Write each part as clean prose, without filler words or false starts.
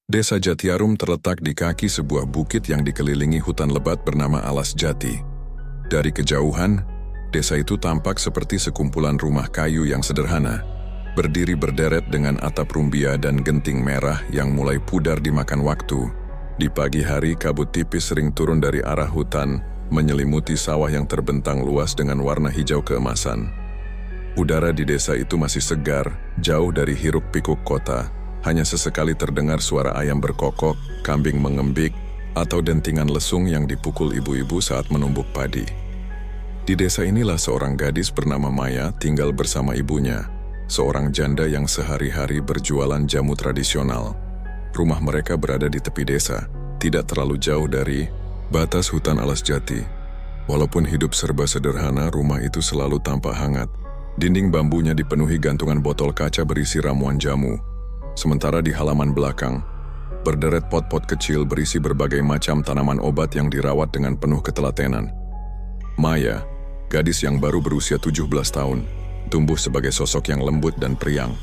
Desa Jatiarum terletak di kaki sebuah bukit yang dikelilingi hutan lebat bernama Alas Jati. Dari kejauhan, desa itu tampak seperti sekumpulan rumah kayu yang sederhana, berdiri berderet dengan atap rumbia dan genting merah yang mulai pudar dimakan waktu. Di pagi hari, kabut tipis sering turun dari arah hutan, menyelimuti sawah yang terbentang luas dengan warna hijau keemasan. Udara di desa itu masih segar, jauh dari hiruk-pikuk kota. Hanya sesekali terdengar suara ayam berkokok, kambing mengembik, atau dentingan lesung yang dipukul ibu-ibu saat menumbuk padi. Di desa inilah seorang gadis bernama Maya tinggal bersama ibunya, seorang janda yang sehari-hari berjualan jamu tradisional. Rumah mereka berada di tepi desa, tidak terlalu jauh dari batas hutan Alas Jati. Walaupun hidup serba sederhana, rumah itu selalu tampak hangat. Dinding bambunya dipenuhi gantungan botol kaca berisi ramuan jamu. Sementara di halaman belakang, berderet pot-pot kecil berisi berbagai macam tanaman obat yang dirawat dengan penuh ketelatenan. Maya, gadis yang baru berusia 17 tahun, tumbuh sebagai sosok yang lembut dan periang.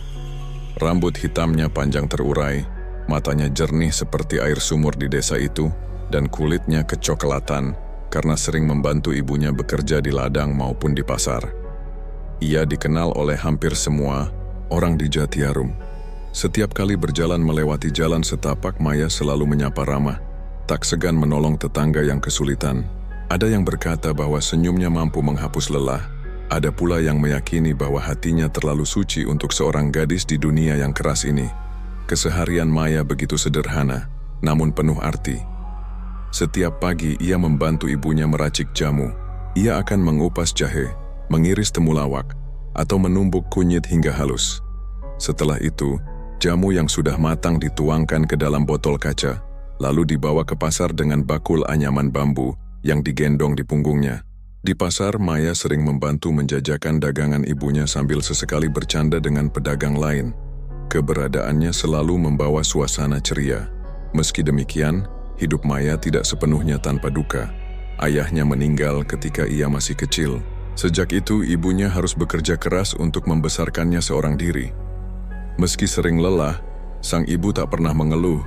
Rambut hitamnya panjang terurai, matanya jernih seperti air sumur di desa itu, dan kulitnya kecoklatan karena sering membantu ibunya bekerja di ladang maupun di pasar. Ia dikenal oleh hampir semua orang di Jatiarum. Setiap kali berjalan melewati jalan setapak, Maya selalu menyapa ramah, tak segan menolong tetangga yang kesulitan. Ada yang berkata bahwa senyumnya mampu menghapus lelah, ada pula yang meyakini bahwa hatinya terlalu suci untuk seorang gadis di dunia yang keras ini. Keseharian Maya begitu sederhana, namun penuh arti. Setiap pagi ia membantu ibunya meracik jamu. Ia akan mengupas jahe, mengiris temulawak, atau menumbuk kunyit hingga halus. Setelah itu, jamu yang sudah matang dituangkan ke dalam botol kaca, lalu dibawa ke pasar dengan bakul anyaman bambu yang digendong di punggungnya. Di pasar, Maya sering membantu menjajakan dagangan ibunya sambil sesekali bercanda dengan pedagang lain. Keberadaannya selalu membawa suasana ceria. Meski demikian, hidup Maya tidak sepenuhnya tanpa duka. Ayahnya meninggal ketika ia masih kecil. Sejak itu, ibunya harus bekerja keras untuk membesarkannya seorang diri. Meski sering lelah, sang ibu tak pernah mengeluh,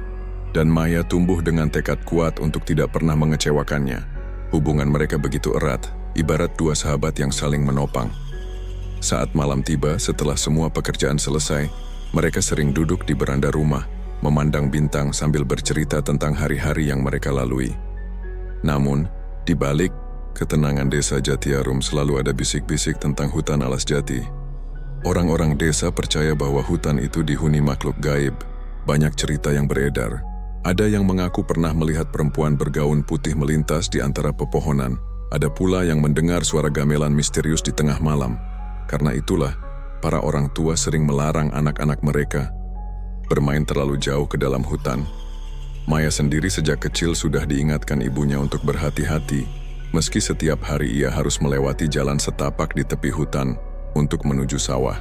dan Maya tumbuh dengan tekad kuat untuk tidak pernah mengecewakannya. Hubungan mereka begitu erat, ibarat dua sahabat yang saling menopang. Saat malam tiba, setelah semua pekerjaan selesai, mereka sering duduk di beranda rumah, memandang bintang sambil bercerita tentang hari-hari yang mereka lalui. Namun, di balik ketenangan desa Jatiarum selalu ada bisik-bisik tentang hutan Alas Jati. Orang-orang desa percaya bahwa hutan itu dihuni makhluk gaib. Banyak cerita yang beredar. Ada yang mengaku pernah melihat perempuan bergaun putih melintas di antara pepohonan. Ada pula yang mendengar suara gamelan misterius di tengah malam. Karena itulah, para orang tua sering melarang anak-anak mereka bermain terlalu jauh ke dalam hutan. Maya sendiri sejak kecil sudah diingatkan ibunya untuk berhati-hati, meski setiap hari ia harus melewati jalan setapak di tepi hutan untuk menuju sawah.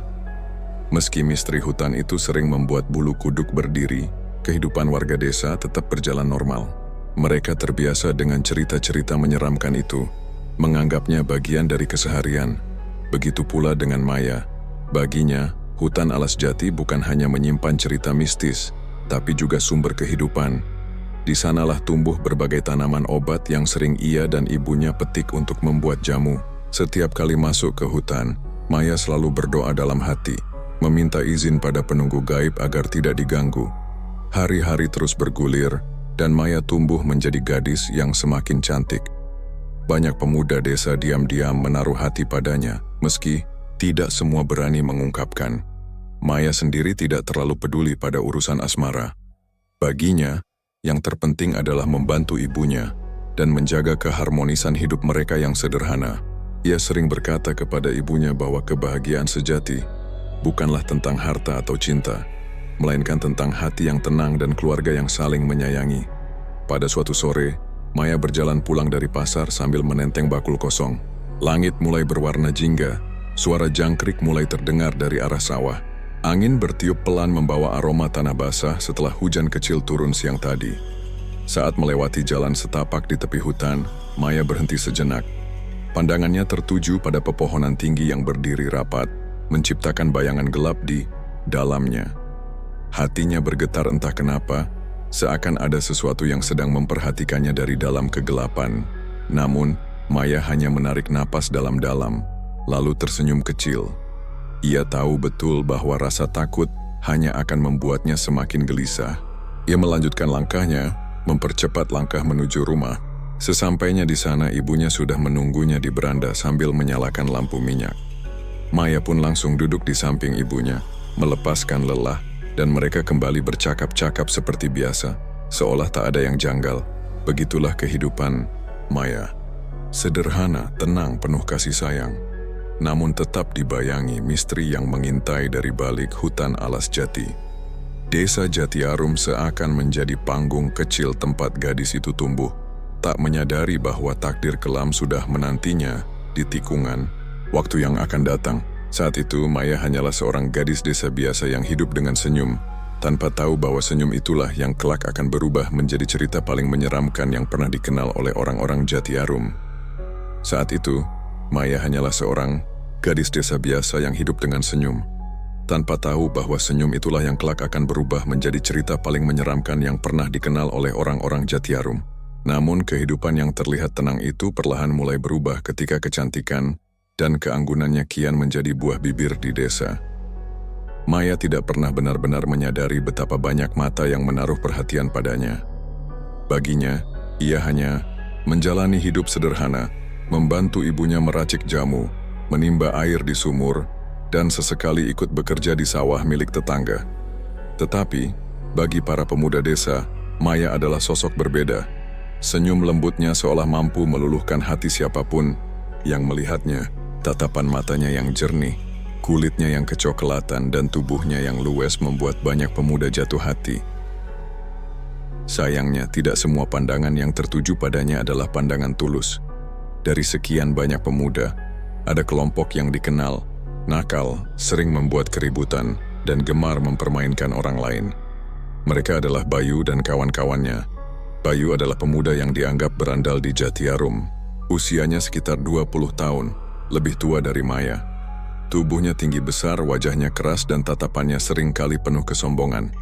Meski misteri hutan itu sering membuat bulu kuduk berdiri, kehidupan warga desa tetap berjalan normal. Mereka terbiasa dengan cerita-cerita menyeramkan itu, menganggapnya bagian dari keseharian. Begitu pula dengan Maya. Baginya, hutan Alas Jati bukan hanya menyimpan cerita mistis, tapi juga sumber kehidupan. Di sanalah tumbuh berbagai tanaman obat yang sering ia dan ibunya petik untuk membuat jamu. Setiap kali masuk ke hutan, Maya selalu berdoa dalam hati, meminta izin pada penunggu gaib agar tidak diganggu. Hari-hari terus bergulir, dan Maya tumbuh menjadi gadis yang semakin cantik. Banyak pemuda desa diam-diam menaruh hati padanya, meski tidak semua berani mengungkapkan. Maya sendiri tidak terlalu peduli pada urusan asmara. Baginya, yang terpenting adalah membantu ibunya dan menjaga keharmonisan hidup mereka yang sederhana. Ia sering berkata kepada ibunya bahwa kebahagiaan sejati bukanlah tentang harta atau cinta, melainkan tentang hati yang tenang dan keluarga yang saling menyayangi. Pada suatu sore, Maya berjalan pulang dari pasar sambil menenteng bakul kosong. Langit mulai berwarna jingga, suara jangkrik mulai terdengar dari arah sawah. Angin bertiup pelan membawa aroma tanah basah setelah hujan kecil turun siang tadi. Saat melewati jalan setapak di tepi hutan, Maya berhenti sejenak. Pandangannya tertuju pada pepohonan tinggi yang berdiri rapat, menciptakan bayangan gelap di dalamnya. Hatinya bergetar entah kenapa, seakan ada sesuatu yang sedang memperhatikannya dari dalam kegelapan. Namun, Maya hanya menarik napas dalam-dalam, lalu tersenyum kecil. Ia tahu betul bahwa rasa takut hanya akan membuatnya semakin gelisah. Ia melanjutkan langkahnya, mempercepat langkah menuju rumah. Sesampainya di sana, ibunya sudah menunggunya di beranda sambil menyalakan lampu minyak. Maya pun langsung duduk di samping ibunya, melepaskan lelah, dan mereka kembali bercakap-cakap seperti biasa, seolah tak ada yang janggal. Begitulah kehidupan Maya. Sederhana, tenang, penuh kasih sayang. Namun tetap dibayangi misteri yang mengintai dari balik hutan alas jati. Desa Jatiarum seakan menjadi panggung kecil tempat gadis itu tumbuh, tak menyadari bahwa takdir kelam sudah menantinya di tikungan waktu yang akan datang. Saat itu, Maya hanyalah seorang gadis desa biasa yang hidup dengan senyum, tanpa tahu bahwa senyum itulah yang kelak akan berubah menjadi cerita paling menyeramkan yang pernah dikenal oleh orang-orang Jatiarum. Saat itu, Maya hanyalah seorang gadis desa biasa yang hidup dengan senyum, tanpa tahu bahwa senyum itulah yang kelak akan berubah menjadi cerita paling menyeramkan yang pernah dikenal oleh orang-orang Jatiarum. Namun, kehidupan yang terlihat tenang itu perlahan mulai berubah ketika kecantikan dan keanggunannya kian menjadi buah bibir di desa. Maya tidak pernah benar-benar menyadari betapa banyak mata yang menaruh perhatian padanya. Baginya, ia hanya menjalani hidup sederhana, membantu ibunya meracik jamu, menimba air di sumur, dan sesekali ikut bekerja di sawah milik tetangga. Tetapi, bagi para pemuda desa, Maya adalah sosok berbeda. Senyum lembutnya seolah mampu meluluhkan hati siapapun yang melihatnya. Tatapan matanya yang jernih, kulitnya yang kecoklatan, dan tubuhnya yang luwes membuat banyak pemuda jatuh hati. Sayangnya, tidak semua pandangan yang tertuju padanya adalah pandangan tulus. Dari sekian banyak pemuda, ada kelompok yang dikenal nakal, sering membuat keributan, dan gemar mempermainkan orang lain. Mereka adalah Bayu dan kawan-kawannya. Bayu adalah pemuda yang dianggap berandal di Jatiarum. Usianya sekitar 20 tahun. Lebih tua dari Maya. Tubuhnya tinggi besar, wajahnya keras, dan tatapannya seringkali penuh kesombongan.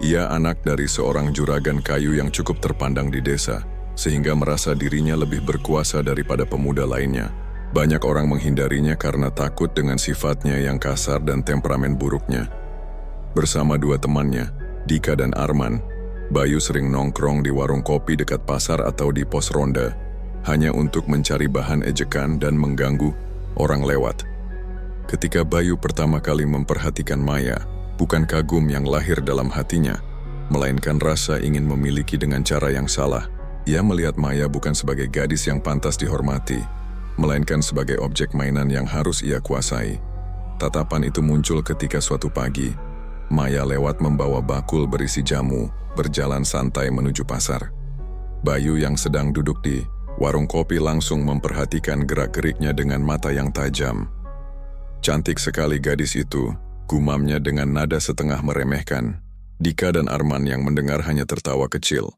Ia anak dari seorang juragan kayu yang cukup terpandang di desa, sehingga merasa dirinya lebih berkuasa daripada pemuda lainnya. Banyak orang menghindarinya karena takut dengan sifatnya yang kasar dan temperamen buruknya. Bersama dua temannya, Dika dan Arman, Bayu sering nongkrong di warung kopi dekat pasar atau di pos ronda, hanya untuk mencari bahan ejekan dan mengganggu orang lewat. Ketika Bayu pertama kali memperhatikan Maya, bukan kagum yang lahir dalam hatinya, melainkan rasa ingin memiliki dengan cara yang salah. Ia melihat Maya bukan sebagai gadis yang pantas dihormati, melainkan sebagai objek mainan yang harus ia kuasai. Tatapan itu muncul ketika suatu pagi, Maya lewat membawa bakul berisi jamu, berjalan santai menuju pasar. Bayu yang sedang duduk di warung kopi langsung memperhatikan gerak-geriknya dengan mata yang tajam. Cantik sekali gadis itu, gumamnya dengan nada setengah meremehkan. Dika dan Arman yang mendengar hanya tertawa kecil.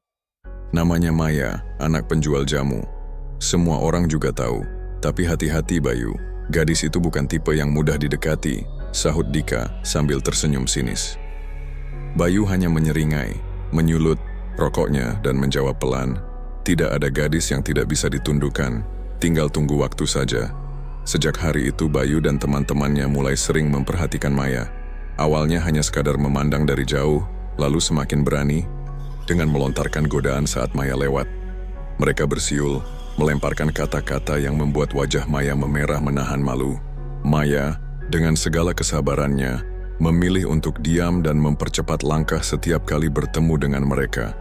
Namanya Maya, anak penjual jamu. Semua orang juga tahu, tapi hati-hati Bayu, gadis itu bukan tipe yang mudah didekati, sahut Dika sambil tersenyum sinis. Bayu hanya menyeringai, menyulut rokoknya dan menjawab pelan, "Tidak ada gadis yang tidak bisa ditundukkan, tinggal tunggu waktu saja." Sejak hari itu Bayu dan teman-temannya mulai sering memperhatikan Maya. Awalnya hanya sekadar memandang dari jauh, lalu semakin berani dengan melontarkan godaan saat Maya lewat. Mereka bersiul, melemparkan kata-kata yang membuat wajah Maya memerah menahan malu. Maya, dengan segala kesabarannya, memilih untuk diam dan mempercepat langkah setiap kali bertemu dengan mereka.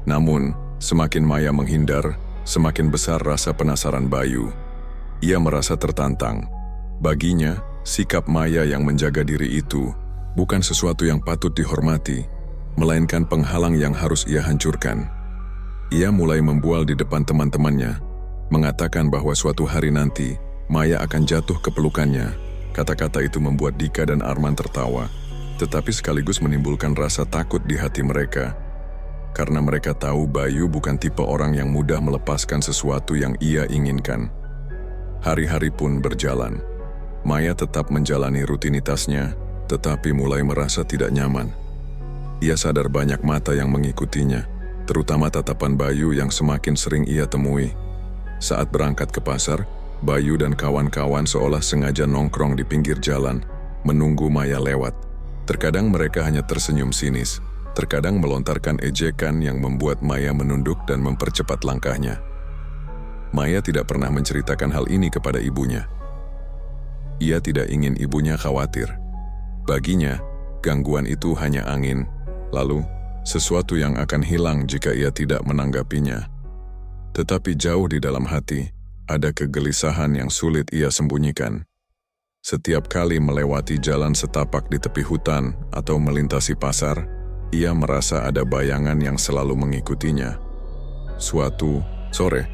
Namun, semakin Maya menghindar, semakin besar rasa penasaran Bayu. Ia merasa tertantang. Baginya, sikap Maya yang menjaga diri itu bukan sesuatu yang patut dihormati, melainkan penghalang yang harus ia hancurkan. Ia mulai membual di depan teman-temannya, mengatakan bahwa suatu hari nanti, Maya akan jatuh ke pelukannya. Kata-kata itu membuat Dika dan Arman tertawa, tetapi sekaligus menimbulkan rasa takut di hati mereka. Karena mereka tahu Bayu bukan tipe orang yang mudah melepaskan sesuatu yang ia inginkan. Hari-hari pun berjalan. Maya tetap menjalani rutinitasnya, tetapi mulai merasa tidak nyaman. Ia sadar banyak mata yang mengikutinya, terutama tatapan Bayu yang semakin sering ia temui. Saat berangkat ke pasar, Bayu dan kawan-kawan seolah sengaja nongkrong di pinggir jalan, menunggu Maya lewat. Terkadang mereka hanya tersenyum sinis, terkadang melontarkan ejekan yang membuat Maya menunduk dan mempercepat langkahnya. Maya tidak pernah menceritakan hal ini kepada ibunya. Ia tidak ingin ibunya khawatir. Baginya, gangguan itu hanya angin, lalu sesuatu yang akan hilang jika ia tidak menanggapinya. Tetapi jauh di dalam hati, ada kegelisahan yang sulit ia sembunyikan. Setiap kali melewati jalan setapak di tepi hutan atau melintasi pasar, ia merasa ada bayangan yang selalu mengikutinya. Suatu sore,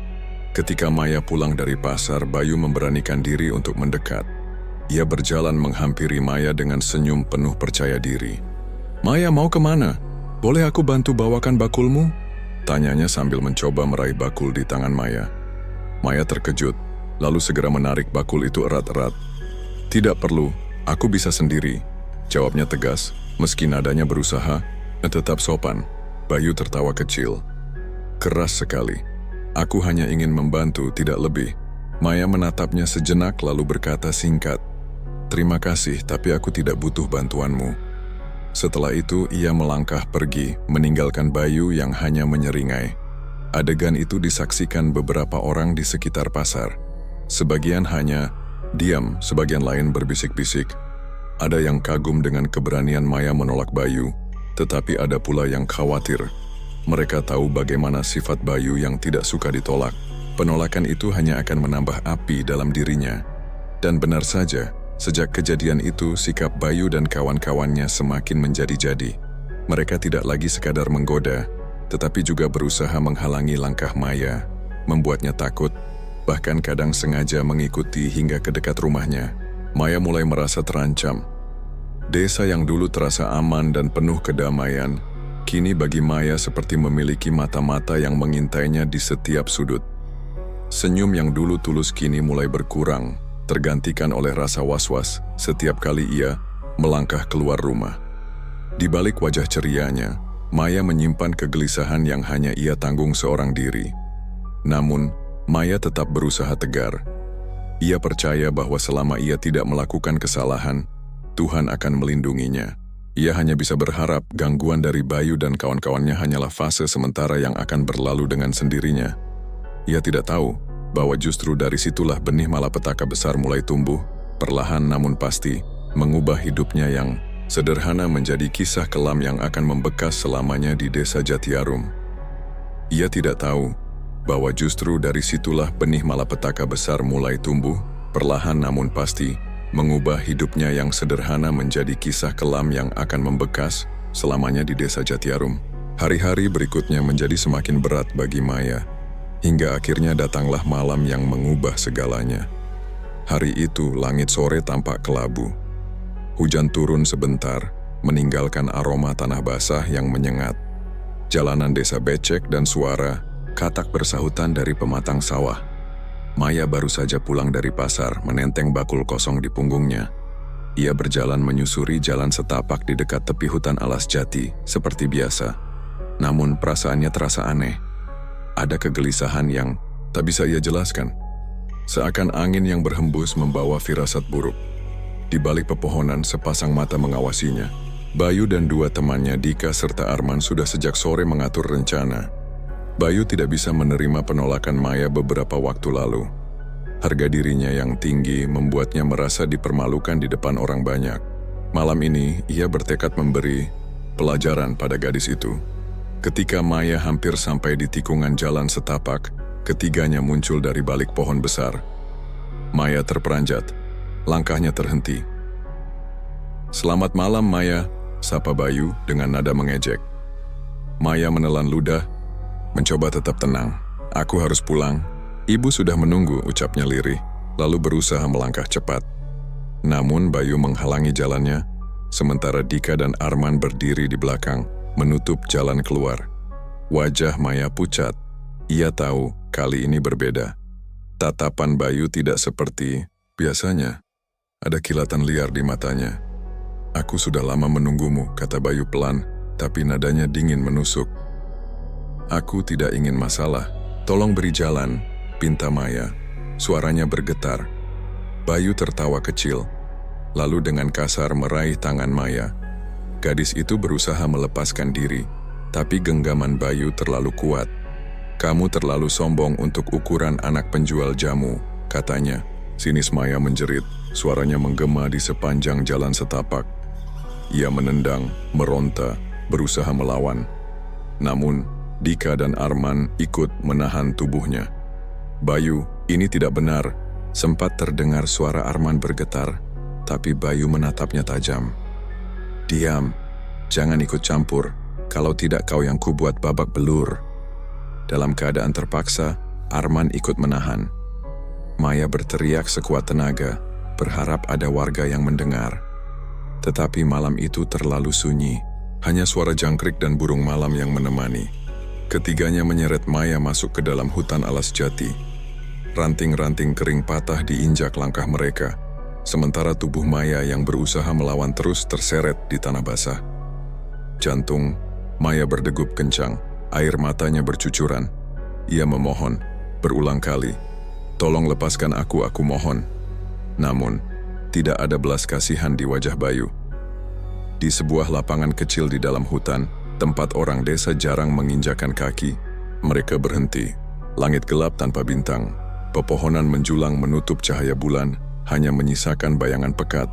ketika Maya pulang dari pasar, Bayu memberanikan diri untuk mendekat. Ia berjalan menghampiri Maya dengan senyum penuh percaya diri. "Maya, mau kemana? Boleh aku bantu bawakan bakulmu?" Tanyanya sambil mencoba meraih bakul di tangan Maya. Maya terkejut, lalu segera menarik bakul itu erat-erat. "Tidak perlu, aku bisa sendiri," jawabnya tegas, meski nadanya berusaha tetap sopan. Bayu tertawa kecil. "Keras sekali. Aku hanya ingin membantu, tidak lebih." Maya menatapnya sejenak lalu berkata singkat, "Terima kasih, tapi aku tidak butuh bantuanmu." Setelah itu, ia melangkah pergi, meninggalkan Bayu yang hanya menyeringai. Adegan itu disaksikan beberapa orang di sekitar pasar. Sebagian hanya diam, sebagian lain berbisik-bisik. Ada yang kagum dengan keberanian Maya menolak Bayu, tetapi ada pula yang khawatir. Mereka tahu bagaimana sifat Bayu yang tidak suka ditolak. Penolakan itu hanya akan menambah api dalam dirinya. Dan benar saja, sejak kejadian itu, sikap Bayu dan kawan-kawannya semakin menjadi-jadi. Mereka tidak lagi sekadar menggoda, tetapi juga berusaha menghalangi langkah Maya, membuatnya takut, bahkan kadang sengaja mengikuti hingga ke dekat rumahnya. Maya mulai merasa terancam. Desa yang dulu terasa aman dan penuh kedamaian, kini bagi Maya seperti memiliki mata-mata yang mengintainya di setiap sudut. Senyum yang dulu tulus kini mulai berkurang, tergantikan oleh rasa was-was setiap kali ia melangkah keluar rumah. Di balik wajah cerianya, Maya menyimpan kegelisahan yang hanya ia tanggung seorang diri. Namun, Maya tetap berusaha tegar. Ia percaya bahwa selama ia tidak melakukan kesalahan, Tuhan akan melindunginya. Ia hanya bisa berharap gangguan dari Bayu dan kawan-kawannya hanyalah fase sementara yang akan berlalu dengan sendirinya. Ia tidak tahu bahwa justru dari situlah benih malapetaka besar mulai tumbuh, perlahan namun pasti, mengubah hidupnya yang sederhana menjadi kisah kelam yang akan membekas selamanya di desa Jatiarum. Ia tidak tahu bahwa justru dari situlah benih malapetaka besar mulai tumbuh, perlahan namun pasti, mengubah hidupnya yang sederhana menjadi kisah kelam yang akan membekas selamanya di desa Jatiarum. Hari-hari berikutnya menjadi semakin berat bagi Maya, hingga akhirnya datanglah malam yang mengubah segalanya. Hari itu langit sore tampak kelabu. Hujan turun sebentar, meninggalkan aroma tanah basah yang menyengat. Jalanan desa becek dan suara katak bersahutan dari pematang sawah. Maya baru saja pulang dari pasar, menenteng bakul kosong di punggungnya. Ia berjalan menyusuri jalan setapak di dekat tepi hutan alas jati, seperti biasa. Namun perasaannya terasa aneh. Ada kegelisahan yang tak bisa ia jelaskan. Seakan angin yang berhembus membawa firasat buruk. Di balik pepohonan, sepasang mata mengawasinya. Bayu dan dua temannya, Dika serta Arman, sudah sejak sore mengatur rencana. Bayu tidak bisa menerima penolakan Maya beberapa waktu lalu. Harga dirinya yang tinggi membuatnya merasa dipermalukan di depan orang banyak. Malam ini, ia bertekad memberi pelajaran pada gadis itu. Ketika Maya hampir sampai di tikungan jalan setapak, ketiganya muncul dari balik pohon besar. Maya terperanjat, langkahnya terhenti. "Selamat malam, Maya," sapa Bayu dengan nada mengejek. Maya menelan ludah, mencoba tetap tenang. "Aku harus pulang. Ibu sudah menunggu," ucapnya lirih, lalu berusaha melangkah cepat. Namun Bayu menghalangi jalannya, sementara Dika dan Arman berdiri di belakang, menutup jalan keluar. Wajah Maya pucat. Ia tahu kali ini berbeda. Tatapan Bayu tidak seperti biasanya. Ada kilatan liar di matanya. "Aku sudah lama menunggumu," kata Bayu pelan, tapi nadanya dingin menusuk. "Aku tidak ingin masalah. Tolong beri jalan," pinta Maya. Suaranya bergetar. Bayu tertawa kecil, lalu dengan kasar meraih tangan Maya. Gadis itu berusaha melepaskan diri, tapi genggaman Bayu terlalu kuat. "Kamu terlalu sombong untuk ukuran anak penjual jamu," katanya. Sinis Maya menjerit, suaranya menggema di sepanjang jalan setapak. Ia menendang, meronta, berusaha melawan. Namun, Dika dan Arman ikut menahan tubuhnya. "Bayu, ini tidak benar." Sempat terdengar suara Arman bergetar, tapi Bayu menatapnya tajam. "Diam, jangan ikut campur, kalau tidak kau yang kubuat babak belur." Dalam keadaan terpaksa, Arman ikut menahan. Maya berteriak sekuat tenaga, berharap ada warga yang mendengar. Tetapi malam itu terlalu sunyi, hanya suara jangkrik dan burung malam yang menemani. Ketiganya menyeret Maya masuk ke dalam hutan alas jati. Ranting-ranting kering patah diinjak langkah mereka, sementara tubuh Maya yang berusaha melawan terus terseret di tanah basah. Jantung Maya berdegup kencang, air matanya bercucuran. Ia memohon, berulang kali, "Tolong lepaskan aku mohon." Namun, tidak ada belas kasihan di wajah Bayu. Di sebuah lapangan kecil di dalam hutan, tempat orang desa jarang menginjakan kaki, mereka berhenti. Langit gelap tanpa bintang. Pepohonan menjulang menutup cahaya bulan, hanya menyisakan bayangan pekat.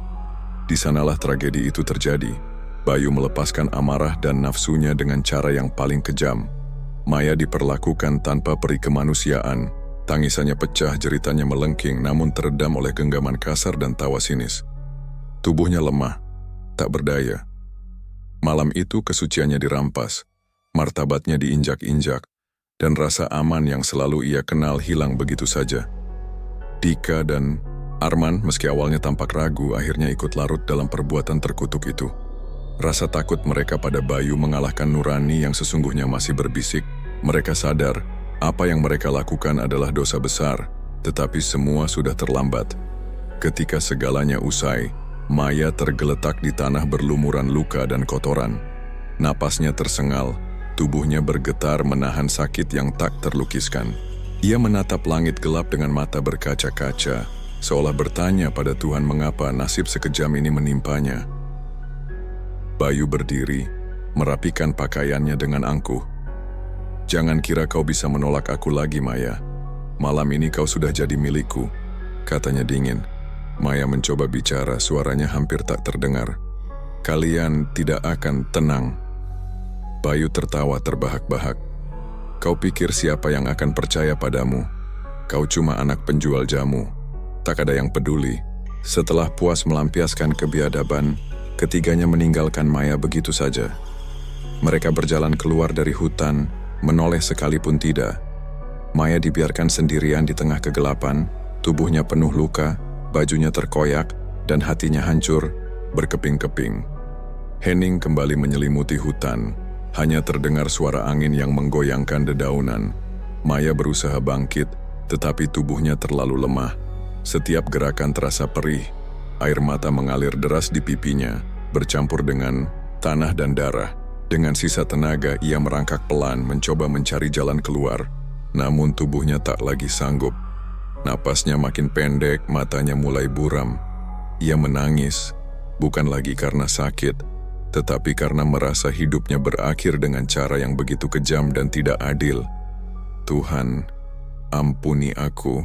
Di sanalah tragedi itu terjadi. Bayu melepaskan amarah dan nafsunya dengan cara yang paling kejam. Maya diperlakukan tanpa peri kemanusiaan. Tangisannya pecah, jeritannya melengking, namun teredam oleh genggaman kasar dan tawa sinis. Tubuhnya lemah, tak berdaya. Malam itu kesuciannya dirampas, martabatnya diinjak-injak, dan rasa aman yang selalu ia kenal hilang begitu saja. Dika dan Arman, meski awalnya tampak ragu, akhirnya ikut larut dalam perbuatan terkutuk itu. Rasa takut mereka pada Bayu mengalahkan nurani yang sesungguhnya masih berbisik. Mereka sadar, apa yang mereka lakukan adalah dosa besar, tetapi semua sudah terlambat. Ketika segalanya usai, Maya tergeletak di tanah berlumuran luka dan kotoran. Napasnya tersengal, tubuhnya bergetar menahan sakit yang tak terlukiskan. Ia menatap langit gelap dengan mata berkaca-kaca, seolah bertanya pada Tuhan mengapa nasib sekejam ini menimpanya. Bayu berdiri, merapikan pakaiannya dengan angkuh. "Jangan kira kau bisa menolak aku lagi, Maya. Malam ini kau sudah jadi milikku," katanya dingin. Maya mencoba bicara, suaranya hampir tak terdengar. "Kalian tidak akan tenang." Bayu tertawa terbahak-bahak. "Kau pikir siapa yang akan percaya padamu? Kau cuma anak penjual jamu." Tak ada yang peduli. Setelah puas melampiaskan kebiadaban, ketiganya meninggalkan Maya begitu saja. Mereka berjalan keluar dari hutan, menoleh sekalipun tidak. Maya dibiarkan sendirian di tengah kegelapan, tubuhnya penuh luka, bajunya terkoyak, dan hatinya hancur, berkeping-keping. Hening kembali menyelimuti hutan. Hanya terdengar suara angin yang menggoyangkan dedaunan. Maya berusaha bangkit, tetapi tubuhnya terlalu lemah. Setiap gerakan terasa perih. Air mata mengalir deras di pipinya, bercampur dengan tanah dan darah. Dengan sisa tenaga, ia merangkak pelan mencoba mencari jalan keluar. Namun tubuhnya tak lagi sanggup. Napasnya makin pendek, matanya mulai buram. Ia menangis, bukan lagi karena sakit, tetapi karena merasa hidupnya berakhir dengan cara yang begitu kejam dan tidak adil. "Tuhan, ampuni aku,"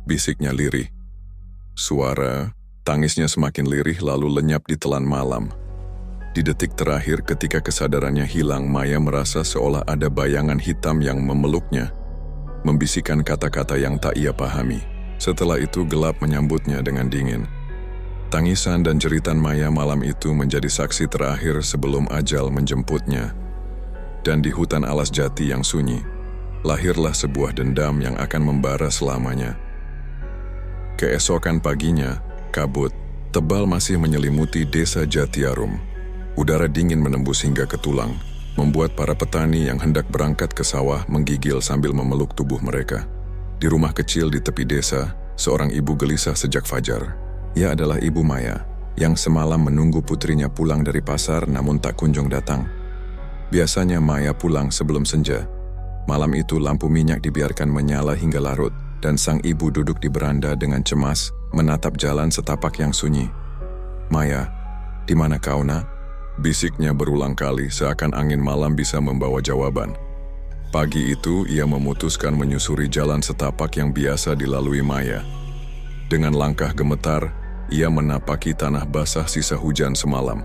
bisiknya lirih. Suara tangisnya semakin lirih lalu lenyap di telan malam. Di detik terakhir ketika kesadarannya hilang, Maya merasa seolah ada bayangan hitam yang memeluknya, membisikkan kata-kata yang tak ia pahami. Setelah itu gelap menyambutnya dengan dingin. Tangisan dan jeritan Maya malam itu menjadi saksi terakhir sebelum ajal menjemputnya. Dan di hutan alas jati yang sunyi, lahirlah sebuah dendam yang akan membara selamanya. Keesokan paginya, kabut tebal masih menyelimuti desa Jatiarum. Udara dingin menembus hingga ke tulang, membuat para petani yang hendak berangkat ke sawah menggigil sambil memeluk tubuh mereka. Di rumah kecil di tepi desa, seorang ibu gelisah sejak fajar. Ia adalah ibu Maya. yang semalam menunggu putrinya pulang dari pasar namun tak kunjung datang. Biasanya Maya pulang sebelum senja. Malam itu lampu minyak dibiarkan menyala hingga larut, dan sang ibu duduk di beranda dengan cemas, menatap jalan setapak yang sunyi. "Maya, di mana kau, nak?" bisiknya berulang kali seakan angin malam bisa membawa jawaban. Pagi itu ia memutuskan menyusuri jalan setapak yang biasa dilalui Maya. Dengan langkah gemetar, ia menapaki tanah basah sisa hujan semalam.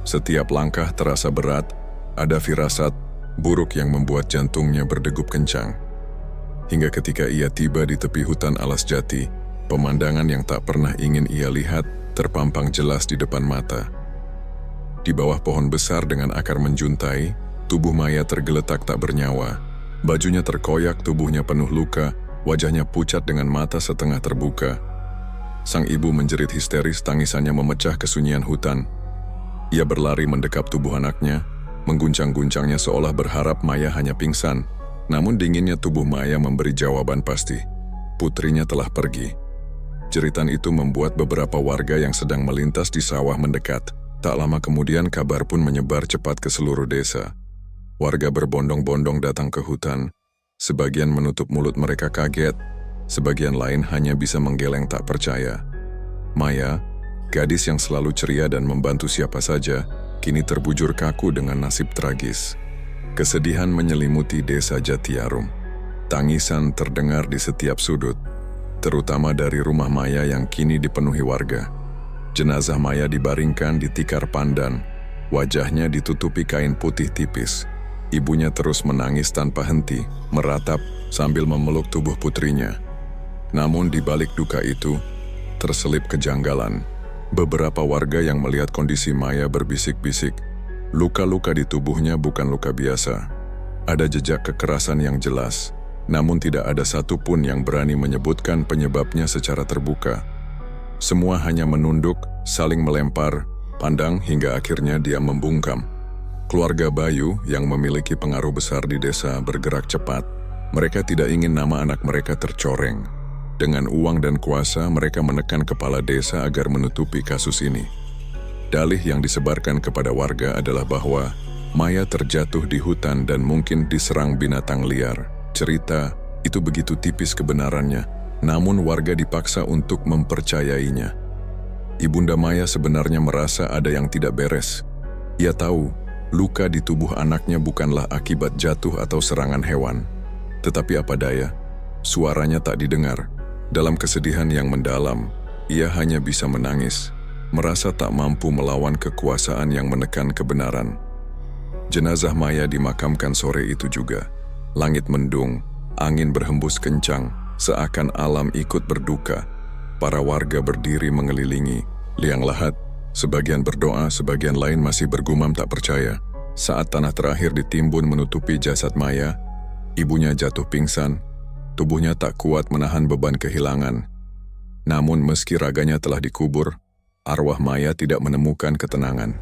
Setiap langkah terasa berat, ada firasat buruk yang membuat jantungnya berdegup kencang. Hingga ketika ia tiba di tepi hutan alas jati, pemandangan yang tak pernah ingin ia lihat terpampang jelas di depan mata. Di bawah pohon besar dengan akar menjuntai, tubuh Maya tergeletak tak bernyawa. Bajunya terkoyak, tubuhnya penuh luka, wajahnya pucat dengan mata setengah terbuka. Sang ibu menjerit histeris, tangisannya memecah kesunyian hutan. Ia berlari mendekap tubuh anaknya, mengguncang-guncangnya seolah berharap Maya hanya pingsan. Namun dinginnya tubuh Maya memberi jawaban pasti. Putrinya telah pergi. Jeritan itu membuat beberapa warga yang sedang melintas di sawah mendekat. Tak lama kemudian kabar pun menyebar cepat ke seluruh desa. Warga berbondong-bondong datang ke hutan. Sebagian menutup mulut mereka kaget, sebagian lain hanya bisa menggeleng tak percaya. Maya, gadis yang selalu ceria dan membantu siapa saja, kini terbujur kaku dengan nasib tragis. Kesedihan menyelimuti desa Jatiarum. Tangisan terdengar di setiap sudut, terutama dari rumah Maya yang kini dipenuhi warga. Jenazah Maya dibaringkan di tikar pandan, wajahnya ditutupi kain putih tipis. Ibunya terus menangis tanpa henti, meratap sambil memeluk tubuh putrinya. Namun di balik duka itu, terselip kejanggalan. Beberapa warga yang melihat kondisi Maya berbisik-bisik, luka-luka di tubuhnya bukan luka biasa. Ada jejak kekerasan yang jelas, namun tidak ada satupun yang berani menyebutkan penyebabnya secara terbuka. Semua hanya menunduk, saling melempar, pandang hingga akhirnya dia membungkam. Keluarga Bayu yang memiliki pengaruh besar di desa bergerak cepat. Mereka tidak ingin nama anak mereka tercoreng. Dengan uang dan kuasa, mereka menekan kepala desa agar menutupi kasus ini. Dalih yang disebarkan kepada warga adalah bahwa Maya terjatuh di hutan dan mungkin diserang binatang liar. Cerita itu begitu tipis kebenarannya, namun warga dipaksa untuk mempercayainya. Ibunda Maya sebenarnya merasa ada yang tidak beres. Ia tahu, luka di tubuh anaknya bukanlah akibat jatuh atau serangan hewan. Tetapi apa daya, suaranya tak didengar. Dalam kesedihan yang mendalam, ia hanya bisa menangis, merasa tak mampu melawan kekuasaan yang menekan kebenaran. Jenazah Maya dimakamkan sore itu juga. Langit mendung, angin berhembus kencang, seakan alam ikut berduka. Para warga berdiri mengelilingi, liang lahat. Sebagian berdoa, sebagian lain masih bergumam tak percaya. Saat tanah terakhir ditimbun menutupi jasad Maya, ibunya jatuh pingsan. Tubuhnya tak kuat menahan beban kehilangan. Namun meski raganya telah dikubur, arwah Maya tidak menemukan ketenangan.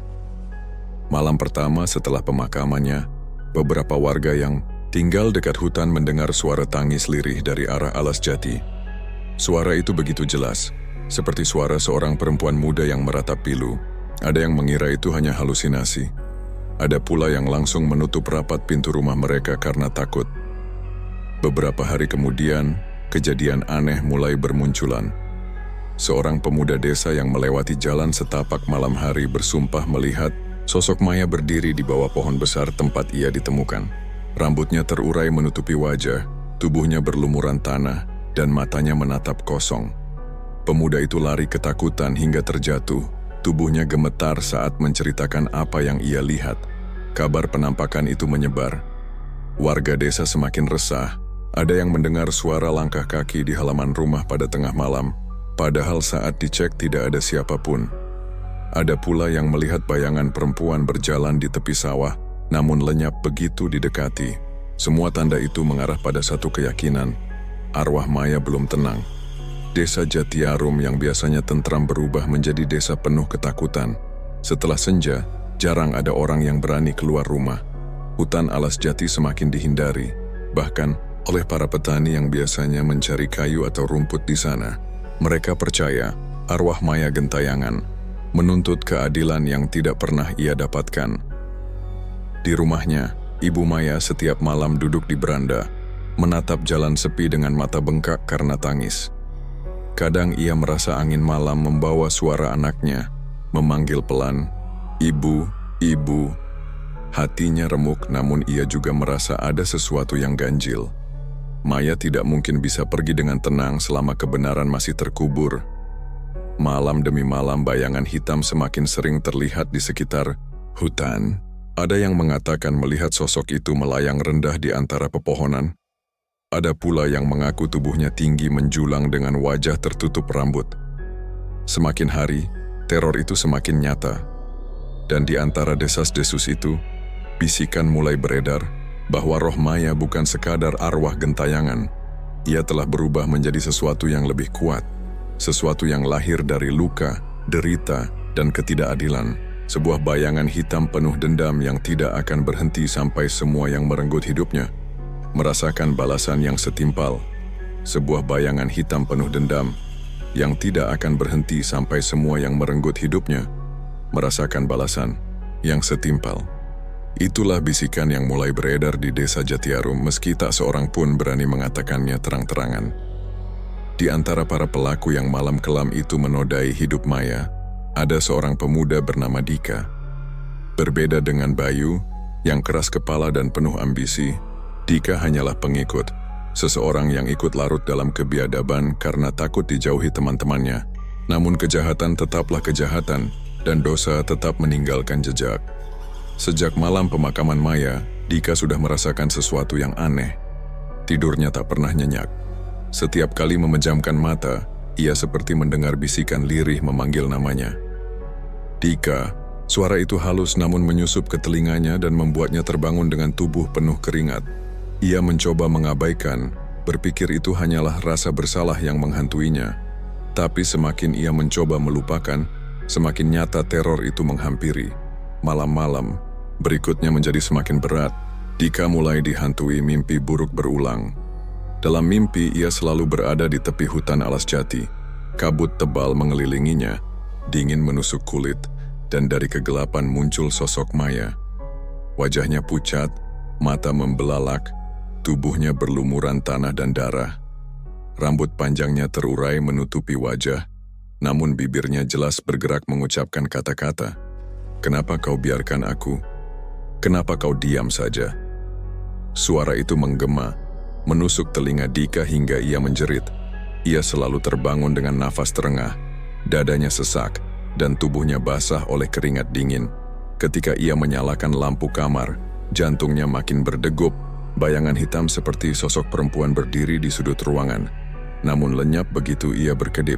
Malam pertama setelah pemakamannya, beberapa warga yang tinggal dekat hutan mendengar suara tangis lirih dari arah alas jati. Suara itu begitu jelas, seperti suara seorang perempuan muda yang meratap pilu. Ada yang mengira itu hanya halusinasi. Ada pula yang langsung menutup rapat pintu rumah mereka karena takut. Beberapa hari kemudian, kejadian aneh mulai bermunculan. Seorang pemuda desa yang melewati jalan setapak malam hari bersumpah melihat sosok Maya berdiri di bawah pohon besar tempat ia ditemukan. Rambutnya terurai menutupi wajah, tubuhnya berlumuran tanah, dan matanya menatap kosong. Pemuda itu lari ketakutan hingga terjatuh. Tubuhnya gemetar saat menceritakan apa yang ia lihat. Kabar penampakan itu menyebar. Warga desa semakin resah. Ada yang mendengar suara langkah kaki di halaman rumah pada tengah malam, padahal saat dicek tidak ada siapapun. Ada pula yang melihat bayangan perempuan berjalan di tepi sawah, namun lenyap begitu didekati. Semua tanda itu mengarah pada satu keyakinan, arwah Maya belum tenang. Desa Jatiarum yang biasanya tentram berubah menjadi desa penuh ketakutan. Setelah senja, jarang ada orang yang berani keluar rumah. Hutan alas jati semakin dihindari, bahkan oleh para petani yang biasanya mencari kayu atau rumput di sana. Mereka percaya arwah Maya gentayangan. menuntut keadilan yang tidak pernah ia dapatkan. Di rumahnya, Ibu Maya setiap malam duduk di beranda, menatap jalan sepi dengan mata bengkak karena tangis. Kadang ia merasa angin malam membawa suara anaknya, memanggil pelan, "Ibu, ibu." Hatinya remuk, namun ia juga merasa ada sesuatu yang ganjil. Maya tidak mungkin bisa pergi dengan tenang selama kebenaran masih terkubur. Malam demi malam bayangan hitam semakin sering terlihat di sekitar hutan. Ada yang mengatakan melihat sosok itu melayang rendah di antara pepohonan. Ada pula yang mengaku tubuhnya tinggi menjulang dengan wajah tertutup rambut. Semakin hari, teror itu semakin nyata. Dan di antara desas-desus itu, bisikan mulai beredar bahwa roh Maya bukan sekadar arwah gentayangan. Ia telah berubah menjadi sesuatu yang lebih kuat, sesuatu yang lahir dari luka, derita, dan ketidakadilan. Sebuah bayangan hitam penuh dendam yang tidak akan berhenti sampai semua yang merenggut hidupnya merasakan balasan yang setimpal. Sebuah bayangan hitam penuh dendam yang tidak akan berhenti sampai semua yang merenggut hidupnya merasakan balasan yang setimpal. Itulah bisikan yang mulai beredar di desa Jatiarum meski tak seorang pun berani mengatakannya terang-terangan. Di antara para pelaku yang malam kelam itu menodai hidup Maya, ada seorang pemuda bernama Dika. Berbeda dengan Bayu, yang keras kepala dan penuh ambisi, Dika hanyalah pengikut, seseorang yang ikut larut dalam kebiadaban karena takut dijauhi teman-temannya. Namun kejahatan tetaplah kejahatan, dan dosa tetap meninggalkan jejak. Sejak malam pemakaman Maya, Dika sudah merasakan sesuatu yang aneh. Tidurnya tak pernah nyenyak. Setiap kali memejamkan mata, ia seperti mendengar bisikan lirih memanggil namanya. Dika, suara itu halus namun menyusup ke telinganya dan membuatnya terbangun dengan tubuh penuh keringat. Ia mencoba mengabaikan, berpikir itu hanyalah rasa bersalah yang menghantuinya. Tapi semakin ia mencoba melupakan, semakin nyata teror itu menghampiri. Malam-malam berikutnya menjadi semakin berat. Dika mulai dihantui mimpi buruk berulang. Dalam mimpi ia selalu berada di tepi hutan alas jati. Kabut tebal mengelilinginya, dingin menusuk kulit, dan dari kegelapan muncul sosok Maya. Wajahnya pucat, mata membelalak, tubuhnya berlumuran tanah dan darah. Rambut panjangnya terurai menutupi wajah, namun bibirnya jelas bergerak mengucapkan kata-kata. "Kenapa kau biarkan aku? Kenapa kau diam saja?" Suara itu menggema, menusuk telinga Dika hingga ia menjerit. Ia selalu terbangun dengan nafas terengah, dadanya sesak, dan tubuhnya basah oleh keringat dingin. Ketika ia menyalakan lampu kamar, jantungnya makin berdegup. Bayangan hitam seperti sosok perempuan berdiri di sudut ruangan, namun lenyap begitu ia berkedip.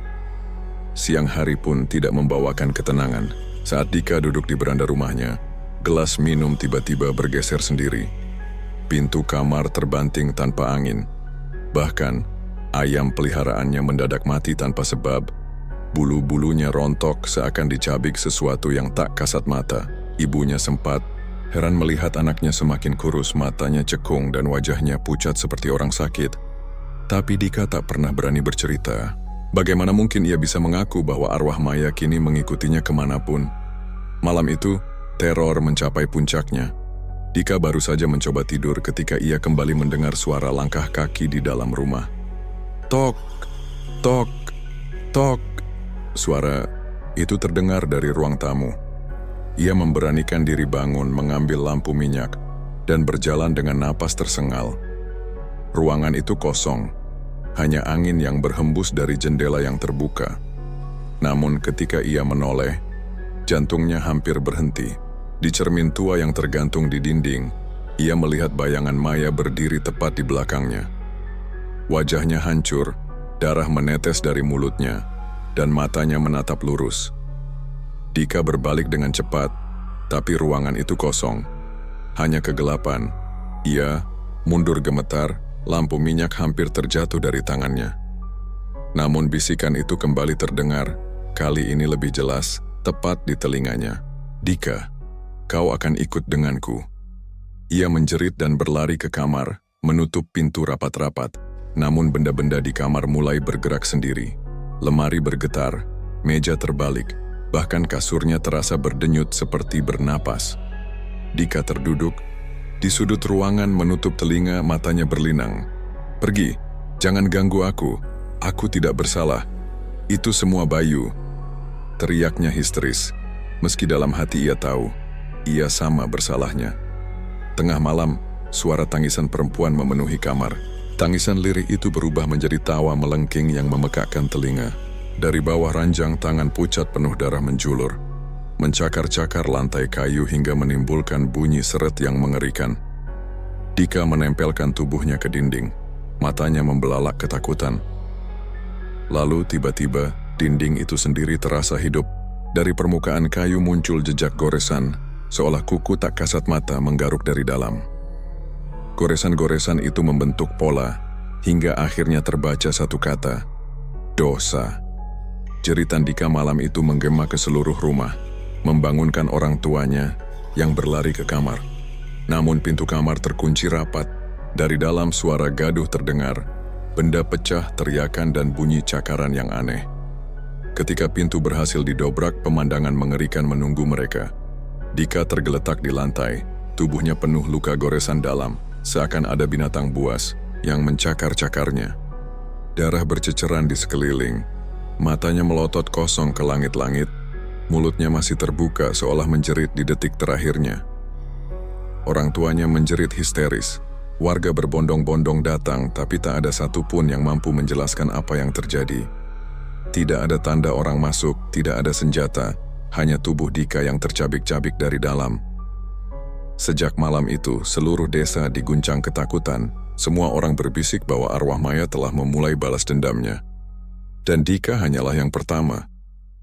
Siang hari pun tidak membawakan ketenangan. Saat Dika duduk di beranda rumahnya, gelas minum tiba-tiba bergeser sendiri. Pintu kamar terbanting tanpa angin. Bahkan, ayam peliharaannya mendadak mati tanpa sebab. Bulu-bulunya rontok seakan dicabik sesuatu yang tak kasat mata. Ibunya sempat heran melihat anaknya semakin kurus, matanya cekung dan wajahnya pucat seperti orang sakit. Tapi Dika tak pernah berani bercerita. Bagaimana mungkin ia bisa mengaku bahwa arwah Maya kini mengikutinya kemanapun? Malam itu, teror mencapai puncaknya. Dika baru saja mencoba tidur ketika ia kembali mendengar suara langkah kaki di dalam rumah. Tok, tok, tok. Suara itu terdengar dari ruang tamu. Ia memberanikan diri bangun, mengambil lampu minyak, dan berjalan dengan napas tersengal. Ruangan itu kosong, hanya angin yang berhembus dari jendela yang terbuka. Namun ketika ia menoleh, jantungnya hampir berhenti. Di cermin tua yang tergantung di dinding, ia melihat bayangan Maya berdiri tepat di belakangnya. Wajahnya hancur, darah menetes dari mulutnya, dan matanya menatap lurus. Dika berbalik dengan cepat, tapi ruangan itu kosong. Hanya kegelapan. Ia mundur gemetar, lampu minyak hampir terjatuh dari tangannya. Namun bisikan itu kembali terdengar, kali ini lebih jelas, tepat di telinganya. Dika, kau akan ikut denganku. Ia menjerit dan berlari ke kamar, menutup pintu rapat-rapat. Namun benda-benda di kamar mulai bergerak sendiri. Lemari bergetar, meja terbalik, Bahkan kasurnya terasa berdenyut seperti bernapas. Dika terduduk di sudut ruangan menutup telinga, matanya berlinang. "Pergi, jangan ganggu aku tidak bersalah. Itu semua Bayu," teriaknya histeris. Meski dalam hati ia tahu, ia sama bersalahnya. Tengah malam, suara tangisan perempuan memenuhi kamar. Tangisan lirih itu berubah menjadi tawa melengking yang memekakkan telinga. Dari bawah ranjang, tangan pucat penuh darah menjulur, mencakar-cakar lantai kayu hingga menimbulkan bunyi seret yang mengerikan. Dika menempelkan tubuhnya ke dinding, matanya membelalak ketakutan. Lalu tiba-tiba, dinding itu sendiri terasa hidup. Dari permukaan kayu muncul jejak goresan, seolah kuku tak kasat mata menggaruk dari dalam. Goresan-goresan itu membentuk pola, hingga akhirnya terbaca satu kata, "Dosa." Jeritan Dika malam itu menggema ke seluruh rumah, membangunkan orang tuanya yang berlari ke kamar. Namun pintu kamar terkunci rapat. Dari dalam suara gaduh terdengar, benda pecah, teriakan dan bunyi cakaran yang aneh. Ketika pintu berhasil didobrak, pemandangan mengerikan menunggu mereka. Dika tergeletak di lantai, tubuhnya penuh luka goresan dalam, seakan ada binatang buas yang mencakar-cakarnya. Darah berceceran di sekeliling, matanya melotot kosong ke langit-langit, mulutnya masih terbuka seolah menjerit di detik terakhirnya. Orang tuanya menjerit histeris. Warga berbondong-bondong datang, tapi tak ada satupun yang mampu menjelaskan apa yang terjadi. Tidak ada tanda orang masuk, tidak ada senjata, hanya tubuh Dika yang tercabik-cabik dari dalam. Sejak malam itu, seluruh desa diguncang ketakutan. Semua orang berbisik bahwa arwah Maya telah memulai balas dendamnya. Dan Dika hanyalah yang pertama.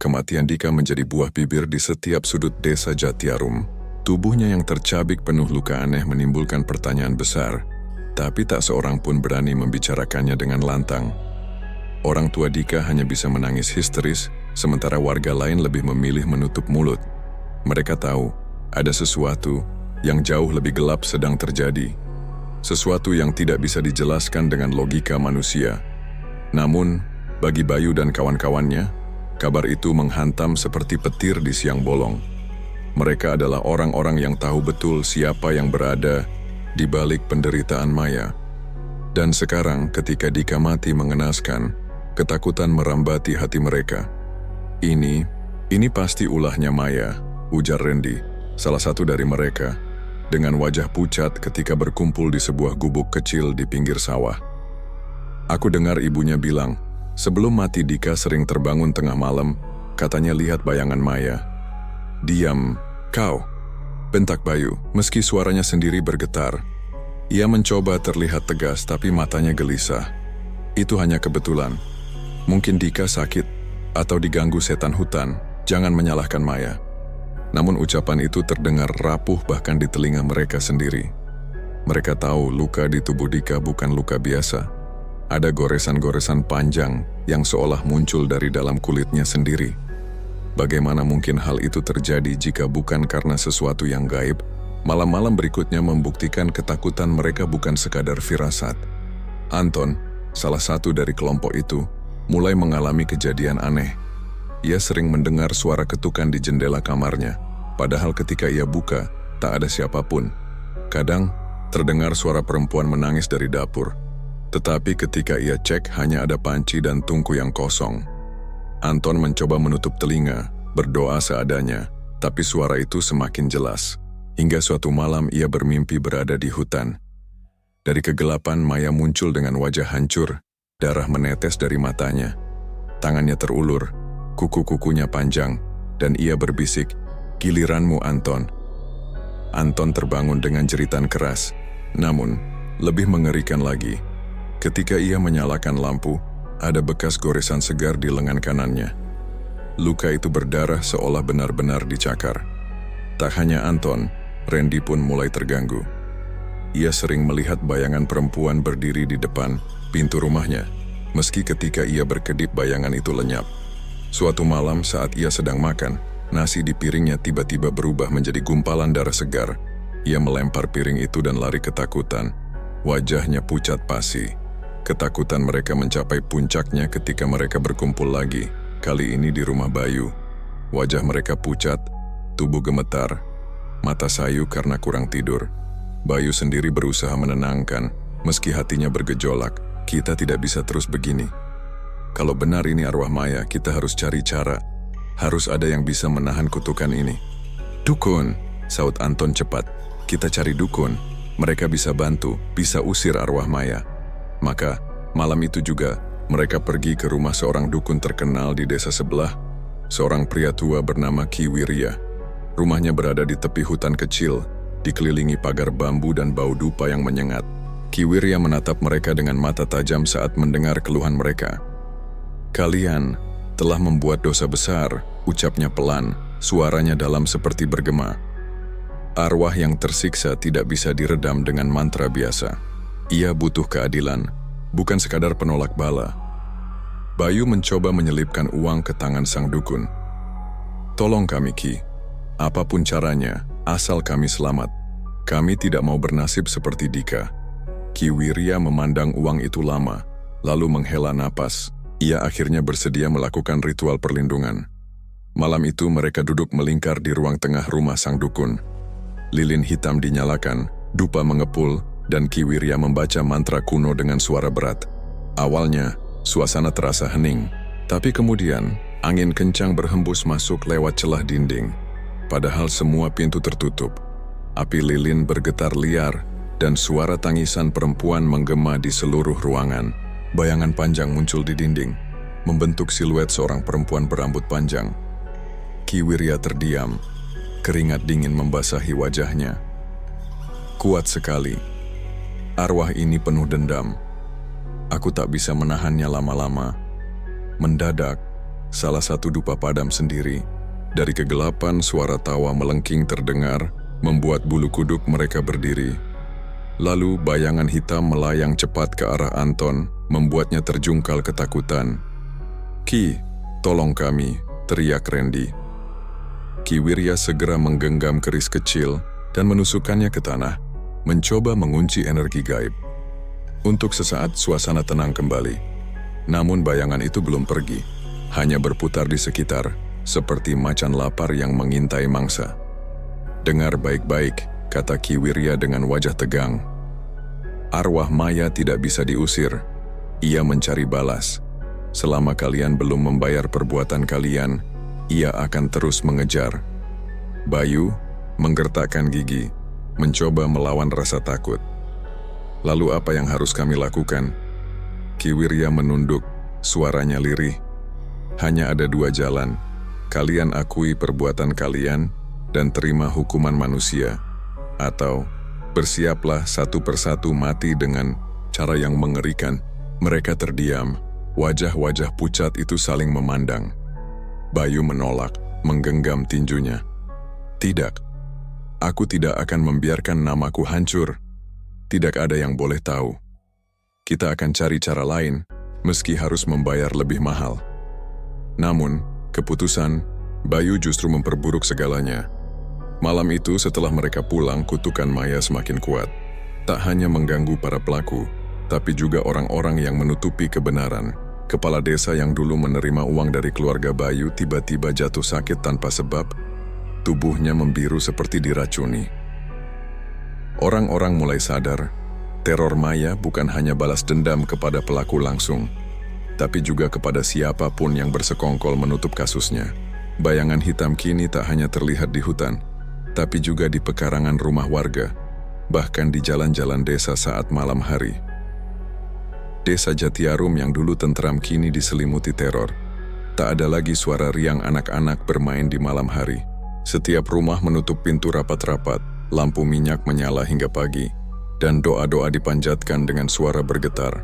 Kematian Dika menjadi buah bibir di setiap sudut desa Jatiarum. Tubuhnya yang tercabik penuh luka aneh menimbulkan pertanyaan besar, tapi tak seorang pun berani membicarakannya dengan lantang. Orang tua Dika hanya bisa menangis histeris, sementara warga lain lebih memilih menutup mulut. Mereka tahu, ada sesuatu yang jauh lebih gelap sedang terjadi. Sesuatu yang tidak bisa dijelaskan dengan logika manusia. Namun, bagi Bayu dan kawan-kawannya, kabar itu menghantam seperti petir di siang bolong. Mereka adalah orang-orang yang tahu betul siapa yang berada di balik penderitaan Maya. Dan sekarang ketika Dika mati mengenaskan, ketakutan merambati hati mereka. Ini pasti ulahnya Maya, ujar Randy, salah satu dari mereka, dengan wajah pucat ketika berkumpul di sebuah gubuk kecil di pinggir sawah. Aku dengar ibunya bilang, sebelum mati Dika sering terbangun tengah malam, katanya lihat bayangan Maya. "Diam, kau!" bentak Bayu, meski suaranya sendiri bergetar. Ia mencoba terlihat tegas tapi matanya gelisah. Itu hanya kebetulan. Mungkin Dika sakit atau diganggu setan hutan, jangan menyalahkan Maya. Namun ucapan itu terdengar rapuh bahkan di telinga mereka sendiri. Mereka tahu luka di tubuh Dika bukan luka biasa. Ada goresan-goresan panjang yang seolah muncul dari dalam kulitnya sendiri. Bagaimana mungkin hal itu terjadi jika bukan karena sesuatu yang gaib? Malam-malam berikutnya membuktikan ketakutan mereka bukan sekadar firasat. Anton, salah satu dari kelompok itu, mulai mengalami kejadian aneh. Ia sering mendengar suara ketukan di jendela kamarnya, padahal ketika ia buka, tak ada siapapun. Kadang, terdengar suara perempuan menangis dari dapur. Tetapi ketika ia cek, hanya ada panci dan tungku yang kosong. Anton mencoba menutup telinga, berdoa seadanya, tapi suara itu semakin jelas. Hingga suatu malam ia bermimpi berada di hutan. Dari kegelapan, Maya muncul dengan wajah hancur, darah menetes dari matanya. Tangannya terulur, kuku-kukunya panjang, dan ia berbisik, "Giliranmu, Anton." Anton terbangun dengan jeritan keras. Namun, lebih mengerikan lagi, ketika ia menyalakan lampu, ada bekas goresan segar di lengan kanannya. Luka itu berdarah seolah benar-benar dicakar. Tak hanya Anton, Randy pun mulai terganggu. Ia sering melihat bayangan perempuan berdiri di depan pintu rumahnya, meski ketika ia berkedip bayangan itu lenyap. Suatu malam saat ia sedang makan, nasi di piringnya tiba-tiba berubah menjadi gumpalan darah segar. Ia melempar piring itu dan lari ketakutan. Wajahnya pucat pasi. Ketakutan mereka mencapai puncaknya ketika mereka berkumpul lagi, kali ini di rumah Bayu. Wajah mereka pucat, tubuh gemetar, mata sayu karena kurang tidur. Bayu sendiri berusaha menenangkan, meski hatinya bergejolak. Kita tidak bisa terus begini. Kalau benar ini arwah Maya, kita harus cari cara. Harus ada yang bisa menahan kutukan ini. Dukun, saut Anton cepat. Kita cari dukun. Mereka bisa bantu, bisa usir arwah Maya. Maka, malam itu juga, mereka pergi ke rumah seorang dukun terkenal di desa sebelah, seorang pria tua bernama Ki Wirya. Rumahnya berada di tepi hutan kecil, dikelilingi pagar bambu dan bau dupa yang menyengat. Ki Wirya menatap mereka dengan mata tajam saat mendengar keluhan mereka. "Kalian telah membuat dosa besar," ucapnya pelan, suaranya dalam seperti bergema. Arwah yang tersiksa tidak bisa diredam dengan mantra biasa. Ia butuh keadilan, bukan sekadar penolak bala. Bayu mencoba menyelipkan uang ke tangan sang dukun. "Tolong kami, Ki. Apapun caranya, asal kami selamat. Kami tidak mau bernasib seperti Dika." Ki Wirya memandang uang itu lama, lalu menghela napas. Ia akhirnya bersedia melakukan ritual perlindungan. Malam itu mereka duduk melingkar di ruang tengah rumah sang dukun. Lilin hitam dinyalakan, dupa mengepul, dan Ki Wirya membaca mantra kuno dengan suara berat. Awalnya, suasana terasa hening, tapi kemudian angin kencang berhembus masuk lewat celah dinding. Padahal semua pintu tertutup. Api lilin bergetar liar, dan suara tangisan perempuan menggema di seluruh ruangan. Bayangan panjang muncul di dinding, membentuk siluet seorang perempuan berambut panjang. Ki Wirya terdiam, keringat dingin membasahi wajahnya. Kuat sekali. Arwah ini penuh dendam. Aku tak bisa menahannya lama-lama. Mendadak, salah satu dupa padam sendiri. Dari kegelapan, suara tawa melengking terdengar, membuat bulu kuduk mereka berdiri. Lalu bayangan hitam melayang cepat ke arah Anton, membuatnya terjungkal ketakutan. "Ki, tolong kami," teriak Randy. Ki Wirya segera menggenggam keris kecil dan menusukkannya ke tanah, mencoba mengunci energi gaib. Untuk sesaat suasana tenang kembali. Namun bayangan itu belum pergi, hanya berputar di sekitar, seperti macan lapar yang mengintai mangsa. "Dengar baik-baik," kata Ki Wirya dengan wajah tegang. "Arwah Maya tidak bisa diusir. Ia mencari balas. Selama kalian belum membayar perbuatan kalian, ia akan terus mengejar." Bayu menggertakkan gigi, mencoba melawan rasa takut. "Lalu apa yang harus kami lakukan?" Ki Wirya menunduk, suaranya lirih. "Hanya ada dua jalan. Kalian akui perbuatan kalian dan terima hukuman manusia. Atau bersiaplah satu persatu mati dengan cara yang mengerikan." Mereka terdiam, wajah-wajah pucat itu saling memandang. Bayu menolak, menggenggam tinjunya. "Tidak, aku tidak akan membiarkan namaku hancur. Tidak ada yang boleh tahu. Kita akan cari cara lain, meski harus membayar lebih mahal." Namun, keputusan Bayu justru memperburuk segalanya. Malam itu setelah mereka pulang, kutukan Maya semakin kuat. Tak hanya mengganggu para pelaku, tapi juga orang-orang yang menutupi kebenaran. Kepala desa yang dulu menerima uang dari keluarga Bayu tiba-tiba jatuh sakit tanpa sebab. Tubuhnya membiru seperti diracuni. Orang-orang mulai sadar, teror Maya bukan hanya balas dendam kepada pelaku langsung, tapi juga kepada siapapun yang bersekongkol menutup kasusnya. Bayangan hitam kini tak hanya terlihat di hutan, tapi juga di pekarangan rumah warga, bahkan di jalan-jalan desa saat malam hari. Desa Jatiarum yang dulu tentram kini diselimuti teror. Tak ada lagi suara riang anak-anak bermain di malam hari. Setiap rumah menutup pintu rapat-rapat, lampu minyak menyala hingga pagi, dan doa-doa dipanjatkan dengan suara bergetar.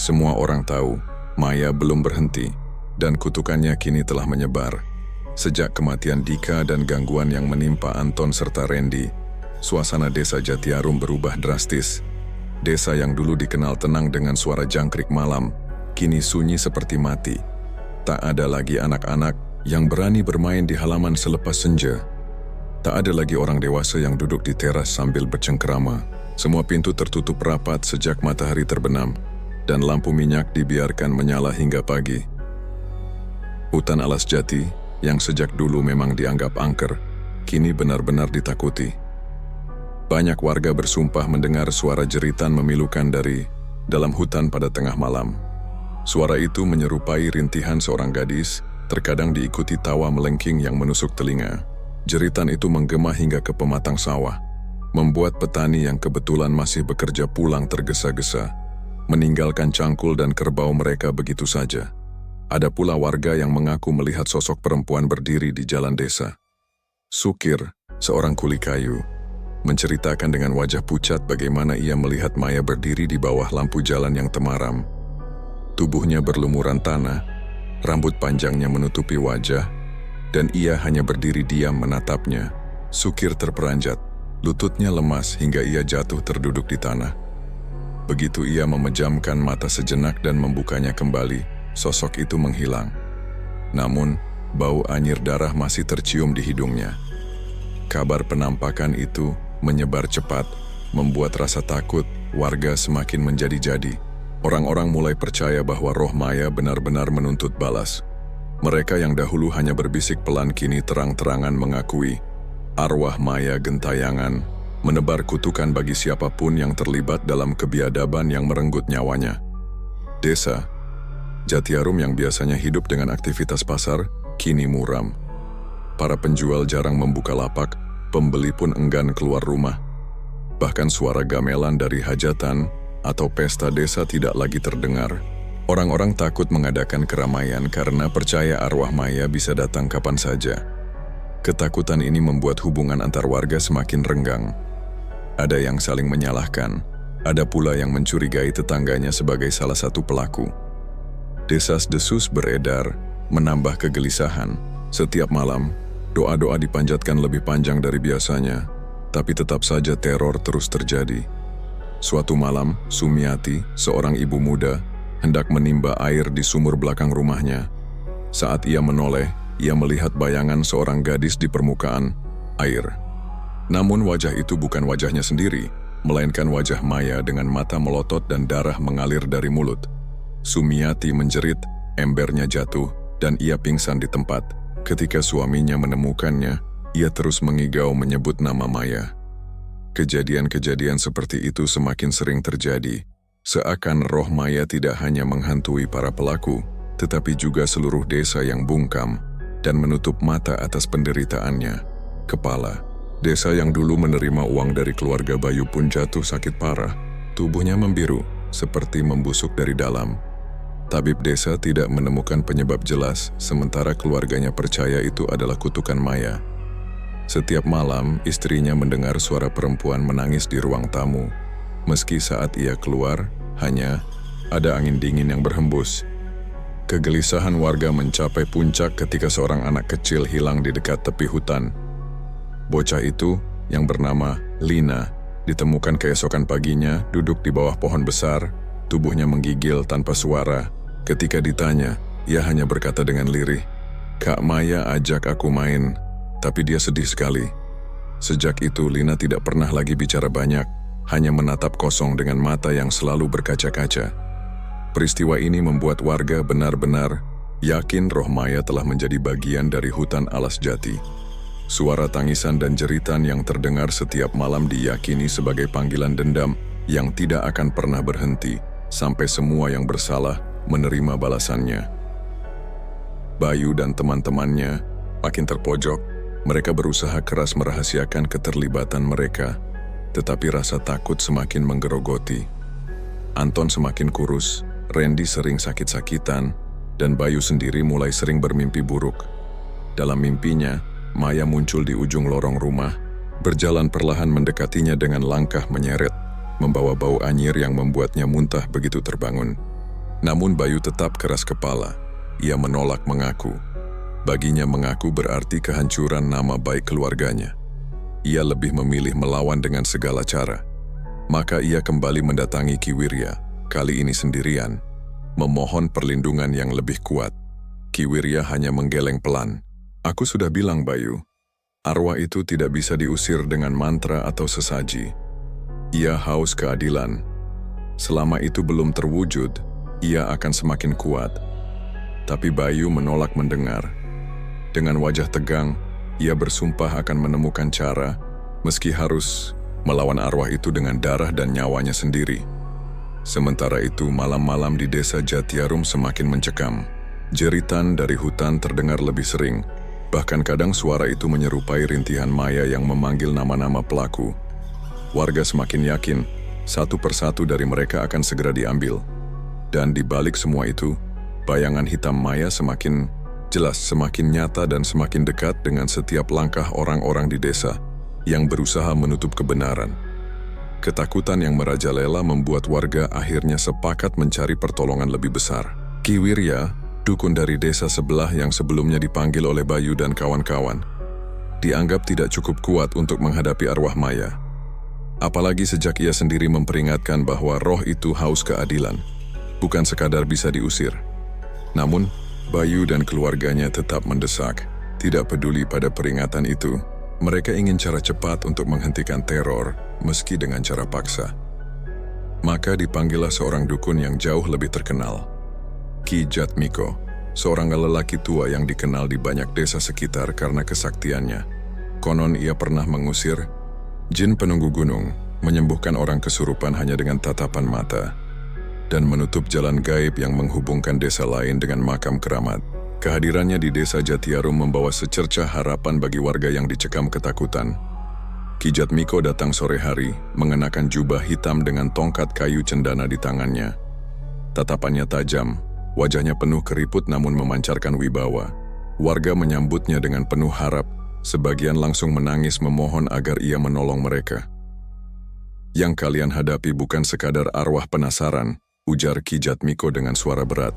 Semua orang tahu, Maya belum berhenti, dan kutukannya kini telah menyebar. Sejak kematian Dika dan gangguan yang menimpa Anton serta Randy, suasana desa Jatiarum berubah drastis. Desa yang dulu dikenal tenang dengan suara jangkrik malam, kini sunyi seperti mati. Tak ada lagi anak-anak yang berani bermain di halaman selepas senja. Tak ada lagi orang dewasa yang duduk di teras sambil bercengkerama. Semua pintu tertutup rapat sejak matahari terbenam, dan lampu minyak dibiarkan menyala hingga pagi. Hutan alas jati yang sejak dulu memang dianggap angker, kini benar-benar ditakuti. Banyak warga bersumpah mendengar suara jeritan memilukan dari dalam hutan pada tengah malam. Suara itu menyerupai rintihan seorang gadis, terkadang diikuti tawa melengking yang menusuk telinga. Jeritan itu menggema hingga ke pematang sawah, membuat petani yang kebetulan masih bekerja pulang tergesa-gesa, meninggalkan cangkul dan kerbau mereka begitu saja. Ada pula warga yang mengaku melihat sosok perempuan berdiri di jalan desa. Sukir, seorang kuli kayu, menceritakan dengan wajah pucat bagaimana ia melihat Maya berdiri di bawah lampu jalan yang temaram. Tubuhnya berlumuran tanah, rambut panjangnya menutupi wajah, dan ia hanya berdiri diam menatapnya. Sukir terperanjat, lututnya lemas hingga ia jatuh terduduk di tanah. Begitu ia memejamkan mata sejenak dan membukanya kembali, sosok itu menghilang. Namun, bau anyir darah masih tercium di hidungnya. Kabar penampakan itu menyebar cepat, membuat rasa takut warga semakin menjadi-jadi. Orang-orang mulai percaya bahwa roh Maya benar-benar menuntut balas. Mereka yang dahulu hanya berbisik pelan kini terang-terangan mengakui arwah Maya gentayangan, menebar kutukan bagi siapapun yang terlibat dalam kebiadaban yang merenggut nyawanya. Desa Jatiarum yang biasanya hidup dengan aktivitas pasar, kini muram. Para penjual jarang membuka lapak, pembeli pun enggan keluar rumah. Bahkan suara gamelan dari hajatan atau pesta desa tidak lagi terdengar. Orang-orang takut mengadakan keramaian karena percaya arwah Maya bisa datang kapan saja. Ketakutan ini membuat hubungan antar warga semakin renggang. Ada yang saling menyalahkan, ada pula yang mencurigai tetangganya sebagai salah satu pelaku. Desas-desus beredar, menambah kegelisahan. Setiap malam, doa-doa dipanjatkan lebih panjang dari biasanya, tapi tetap saja teror terus terjadi. Suatu malam, Sumiati, seorang ibu muda, hendak menimba air di sumur belakang rumahnya. Saat ia menoleh, ia melihat bayangan seorang gadis di permukaan air. Namun wajah itu bukan wajahnya sendiri, melainkan wajah Maya dengan mata melotot dan darah mengalir dari mulut. Sumiati menjerit, embernya jatuh, dan ia pingsan di tempat. Ketika suaminya menemukannya, ia terus mengigau menyebut nama Maya. Kejadian-kejadian seperti itu semakin sering terjadi, seakan roh Maya tidak hanya menghantui para pelaku, tetapi juga seluruh desa yang bungkam dan menutup mata atas penderitaannya. Kepala desa yang dulu menerima uang dari keluarga Bayu pun jatuh sakit parah, tubuhnya membiru, seperti membusuk dari dalam. Tabib desa tidak menemukan penyebab jelas, sementara keluarganya percaya itu adalah kutukan Maya. Setiap malam, istrinya mendengar suara perempuan menangis di ruang tamu. Meski saat ia keluar, hanya ada angin dingin yang berhembus. Kegelisahan warga mencapai puncak ketika seorang anak kecil hilang di dekat tepi hutan. Bocah itu, yang bernama Lina, ditemukan keesokan paginya duduk di bawah pohon besar, tubuhnya menggigil tanpa suara. Ketika ditanya, ia hanya berkata dengan lirih, "Kak Maya ajak aku main." Tapi dia sedih sekali. Sejak itu Lina tidak pernah lagi bicara banyak, hanya menatap kosong dengan mata yang selalu berkaca-kaca. Peristiwa ini membuat warga benar-benar yakin roh Maya telah menjadi bagian dari hutan Alas Jati. Suara tangisan dan jeritan yang terdengar setiap malam diyakini sebagai panggilan dendam yang tidak akan pernah berhenti sampai semua yang bersalah menerima balasannya. Bayu dan teman-temannya makin terpojok. Mereka berusaha keras merahasiakan keterlibatan mereka, tetapi rasa takut semakin menggerogoti. Anton semakin kurus, Randy sering sakit-sakitan, dan Bayu sendiri mulai sering bermimpi buruk. Dalam mimpinya, Maya muncul di ujung lorong rumah, berjalan perlahan mendekatinya dengan langkah menyeret, membawa bau anyir yang membuatnya muntah begitu terbangun. Namun Bayu tetap keras kepala, ia menolak mengaku. Baginya mengaku berarti kehancuran nama baik keluarganya. Ia lebih memilih melawan dengan segala cara. Maka ia kembali mendatangi Ki Wirya, kali ini sendirian, memohon perlindungan yang lebih kuat. Ki Wirya hanya menggeleng pelan. "Aku sudah bilang Bayu, arwah itu tidak bisa diusir dengan mantra atau sesaji. Ia haus keadilan. Selama itu belum terwujud, ia akan semakin kuat." Tapi Bayu menolak mendengar. Dengan wajah tegang, ia bersumpah akan menemukan cara, meski harus melawan arwah itu dengan darah dan nyawanya sendiri. Sementara itu, malam-malam di desa Jatiarum semakin mencekam. Jeritan dari hutan terdengar lebih sering, bahkan kadang suara itu menyerupai rintihan maya yang memanggil nama-nama pelaku. Warga semakin yakin, satu persatu dari mereka akan segera diambil. Dan di balik semua itu, bayangan hitam maya semakin jelas, semakin nyata dan semakin dekat dengan setiap langkah orang-orang di desa yang berusaha menutup kebenaran. Ketakutan yang merajalela membuat warga akhirnya sepakat mencari pertolongan lebih besar. Ki Wirya, dukun dari desa sebelah yang sebelumnya dipanggil oleh Bayu dan kawan-kawan, dianggap tidak cukup kuat untuk menghadapi arwah maya. Apalagi sejak ia sendiri memperingatkan bahwa roh itu haus keadilan, bukan sekadar bisa diusir. Namun, Bayu dan keluarganya tetap mendesak. Tidak peduli pada peringatan itu, mereka ingin cara cepat untuk menghentikan teror, meski dengan cara paksa. Maka dipanggillah seorang dukun yang jauh lebih terkenal, Ki Jatmiko, seorang lelaki tua yang dikenal di banyak desa sekitar karena kesaktiannya. Konon ia pernah mengusir jin penunggu gunung, menyembuhkan orang kesurupan hanya dengan tatapan mata, dan menutup jalan gaib yang menghubungkan desa lain dengan makam keramat. Kehadirannya di desa Jatiarum membawa secercah harapan bagi warga yang dicekam ketakutan. Ki Jatmiko datang sore hari, mengenakan jubah hitam dengan tongkat kayu cendana di tangannya. Tatapannya tajam, wajahnya penuh keriput namun memancarkan wibawa. Warga menyambutnya dengan penuh harap, sebagian langsung menangis memohon agar ia menolong mereka. Yang kalian hadapi bukan sekadar arwah penasaran, ujar Ki Jatmiko dengan suara berat.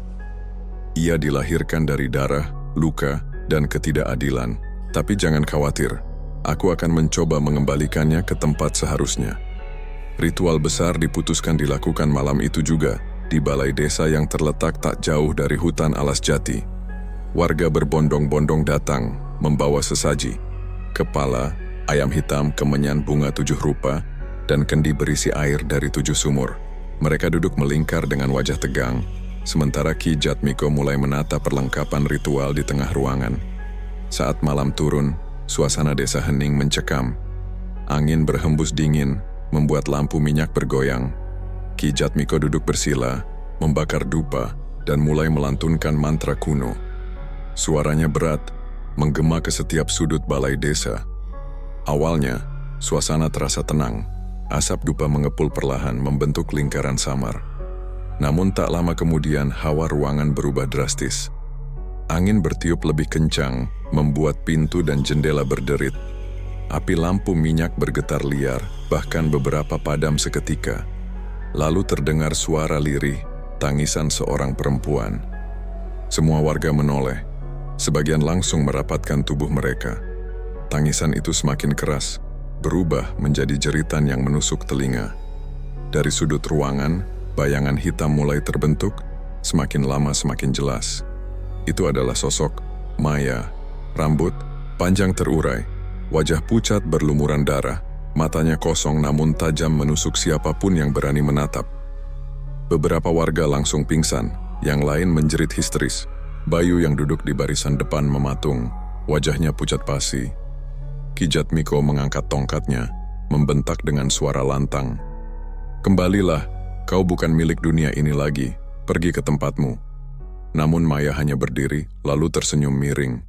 Ia dilahirkan dari darah, luka, dan ketidakadilan. Tapi jangan khawatir, aku akan mencoba mengembalikannya ke tempat seharusnya. Ritual besar diputuskan dilakukan malam itu juga, di balai desa yang terletak tak jauh dari hutan alas jati. Warga berbondong-bondong datang, membawa sesaji, kepala, ayam hitam, kemenyan bunga 7 rupa, dan kendi berisi air dari 7 sumur. Mereka duduk melingkar dengan wajah tegang, sementara Ki Jatmiko mulai menata perlengkapan ritual di tengah ruangan. Saat malam turun, suasana desa hening mencekam. Angin berhembus dingin, membuat lampu minyak bergoyang. Ki Jatmiko duduk bersila, membakar dupa, dan mulai melantunkan mantra kuno. Suaranya berat, menggema ke setiap sudut balai desa. Awalnya, suasana terasa tenang. Asap dupa mengepul perlahan membentuk lingkaran samar. Namun tak lama kemudian hawa ruangan berubah drastis. Angin bertiup lebih kencang, membuat pintu dan jendela berderit. Api lampu minyak bergetar liar, bahkan beberapa padam seketika. Lalu terdengar suara lirih, tangisan seorang perempuan. Semua warga menoleh, sebagian langsung merapatkan tubuh mereka. Tangisan itu semakin keras, berubah menjadi jeritan yang menusuk telinga. Dari sudut ruangan, bayangan hitam mulai terbentuk, semakin lama semakin jelas. Itu adalah sosok Maya, rambut panjang terurai, wajah pucat berlumuran darah, matanya kosong namun tajam menusuk siapapun yang berani menatap. Beberapa warga langsung pingsan, yang lain menjerit histeris. Bayu yang duduk di barisan depan mematung, wajahnya pucat pasi. Ki Jatmiko mengangkat tongkatnya, membentak dengan suara lantang. Kembalilah, kau bukan milik dunia ini lagi, pergi ke tempatmu. Namun Maya hanya berdiri, lalu tersenyum miring.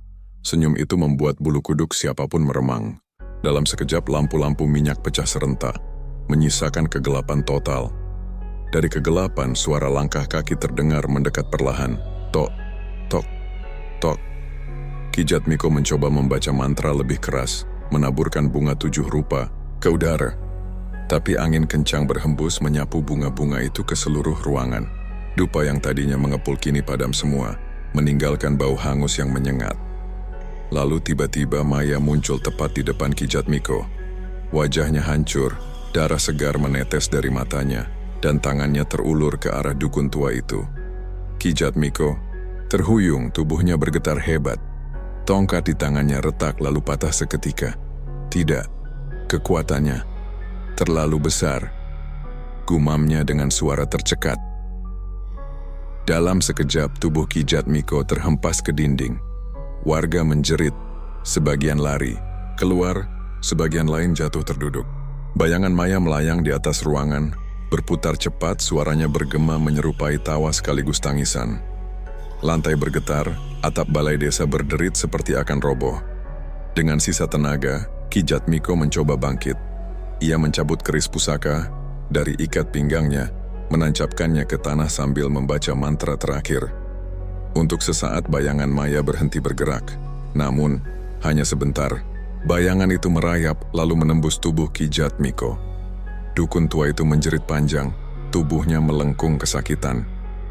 Senyum itu membuat bulu kuduk siapapun meremang. Dalam sekejap lampu-lampu minyak pecah serentak, menyisakan kegelapan total. Dari kegelapan, suara langkah kaki terdengar mendekat perlahan. Tok, tok, tok. Ki Jatmiko mencoba membaca mantra lebih keras, menaburkan bunga 7 rupa ke udara. Tapi angin kencang berhembus menyapu bunga-bunga itu ke seluruh ruangan. Dupa yang tadinya mengepul kini padam semua, meninggalkan bau hangus yang menyengat. Lalu tiba-tiba Maya muncul tepat di depan Ki Jatmiko. Wajahnya hancur, darah segar menetes dari matanya, dan tangannya terulur ke arah dukun tua itu. Ki Jatmiko terhuyung, tubuhnya bergetar hebat. Tongkat di tangannya retak lalu patah seketika. Tidak, kekuatannya terlalu besar, gumamnya dengan suara tercekat. Dalam sekejap tubuh Ki Jatmiko terhempas ke dinding. Warga menjerit, sebagian lari, keluar, sebagian lain jatuh terduduk. Bayangan Maya melayang di atas ruangan, berputar cepat, suaranya bergema menyerupai tawa sekaligus tangisan. Lantai bergetar, atap balai desa berderit seperti akan roboh. Dengan sisa tenaga, Ki Jatmiko mencoba bangkit. Ia mencabut keris pusaka dari ikat pinggangnya, menancapkannya ke tanah sambil membaca mantra terakhir. Untuk sesaat bayangan Maya berhenti bergerak, namun hanya sebentar. Bayangan itu merayap lalu menembus tubuh Ki Jatmiko. Dukun tua itu menjerit panjang, tubuhnya melengkung kesakitan.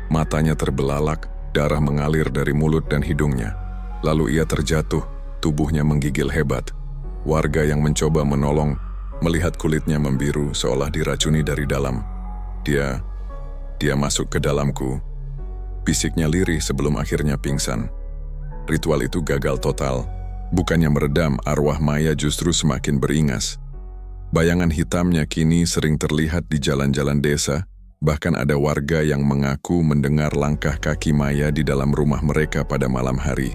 Matanya terbelalak, darah mengalir dari mulut dan hidungnya. Lalu ia terjatuh, tubuhnya menggigil hebat. Warga yang mencoba menolong melihat kulitnya membiru seolah diracuni dari dalam. Dia masuk ke dalamku. Bisiknya lirih sebelum akhirnya pingsan. Ritual itu gagal total. Bukannya meredam, arwah Maya justru semakin beringas. Bayangan hitamnya kini sering terlihat di jalan-jalan desa, bahkan ada warga yang mengaku mendengar langkah kaki Maya di dalam rumah mereka pada malam hari.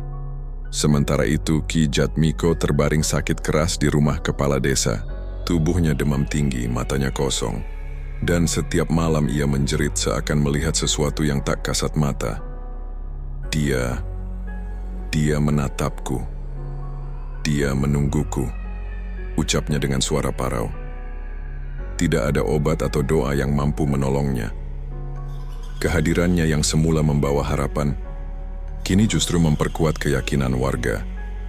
Sementara itu, Ki Jatmiko terbaring sakit keras di rumah kepala desa. Tubuhnya demam tinggi, matanya kosong. Dan setiap malam ia menjerit seakan melihat sesuatu yang tak kasat mata. Dia menatapku. Dia menungguku, ucapnya dengan suara parau. Tidak ada obat atau doa yang mampu menolongnya. Kehadirannya yang semula membawa harapan, kini justru memperkuat keyakinan warga.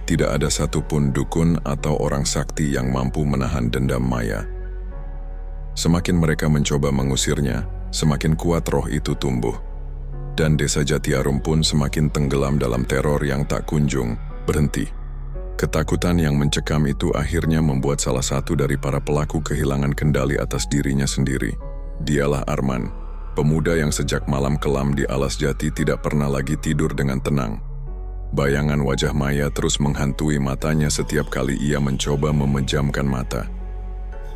Tidak ada satupun dukun atau orang sakti yang mampu menahan dendam Maya. Semakin mereka mencoba mengusirnya, semakin kuat roh itu tumbuh. Dan desa Jatiarum pun semakin tenggelam dalam teror yang tak kunjung berhenti. Ketakutan yang mencekam itu akhirnya membuat salah satu dari para pelaku kehilangan kendali atas dirinya sendiri. Dialah Arman, pemuda yang sejak malam kelam di Alas Jati tidak pernah lagi tidur dengan tenang. Bayangan wajah Maya terus menghantui matanya setiap kali ia mencoba memejamkan mata.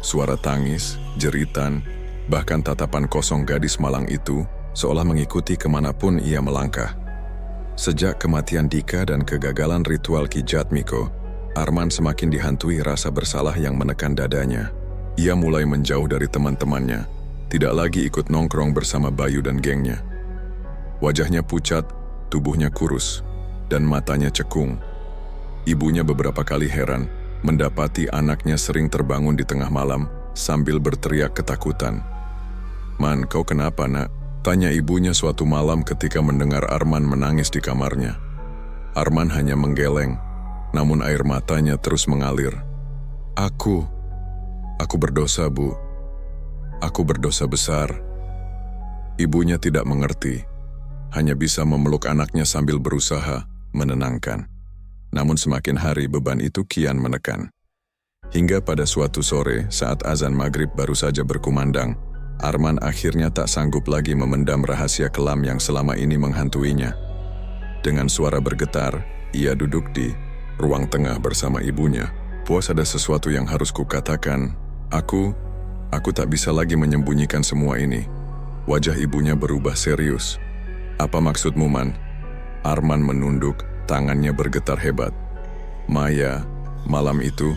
Suara tangis, jeritan, bahkan tatapan kosong gadis malang itu seolah mengikuti kemanapun ia melangkah. Sejak kematian Dika dan kegagalan ritual Ki Jatmiko, Arman semakin dihantui rasa bersalah yang menekan dadanya. Ia mulai menjauh dari teman-temannya, tidak lagi ikut nongkrong bersama Bayu dan gengnya. Wajahnya pucat, tubuhnya kurus, dan matanya cekung. Ibunya beberapa kali heran mendapati anaknya sering terbangun di tengah malam sambil berteriak ketakutan. "Man, kau kenapa, nak?" tanya ibunya suatu malam ketika mendengar Arman menangis di kamarnya. Arman hanya menggeleng, namun air matanya terus mengalir. Aku berdosa, Bu. Aku berdosa besar." Ibunya tidak mengerti, hanya bisa memeluk anaknya sambil berusaha menenangkan. Namun semakin hari beban itu kian menekan. Hingga pada suatu sore saat azan maghrib baru saja berkumandang, Arman akhirnya tak sanggup lagi memendam rahasia kelam yang selama ini menghantuinya. Dengan suara bergetar, ia duduk di ruang tengah bersama ibunya. "Puas, ada sesuatu yang harus kukatakan. Aku tak bisa lagi menyembunyikan semua ini." Wajah ibunya berubah serius. "Apa maksudmu, Man?" Arman menunduk, tangannya bergetar hebat. "Maya, malam itu,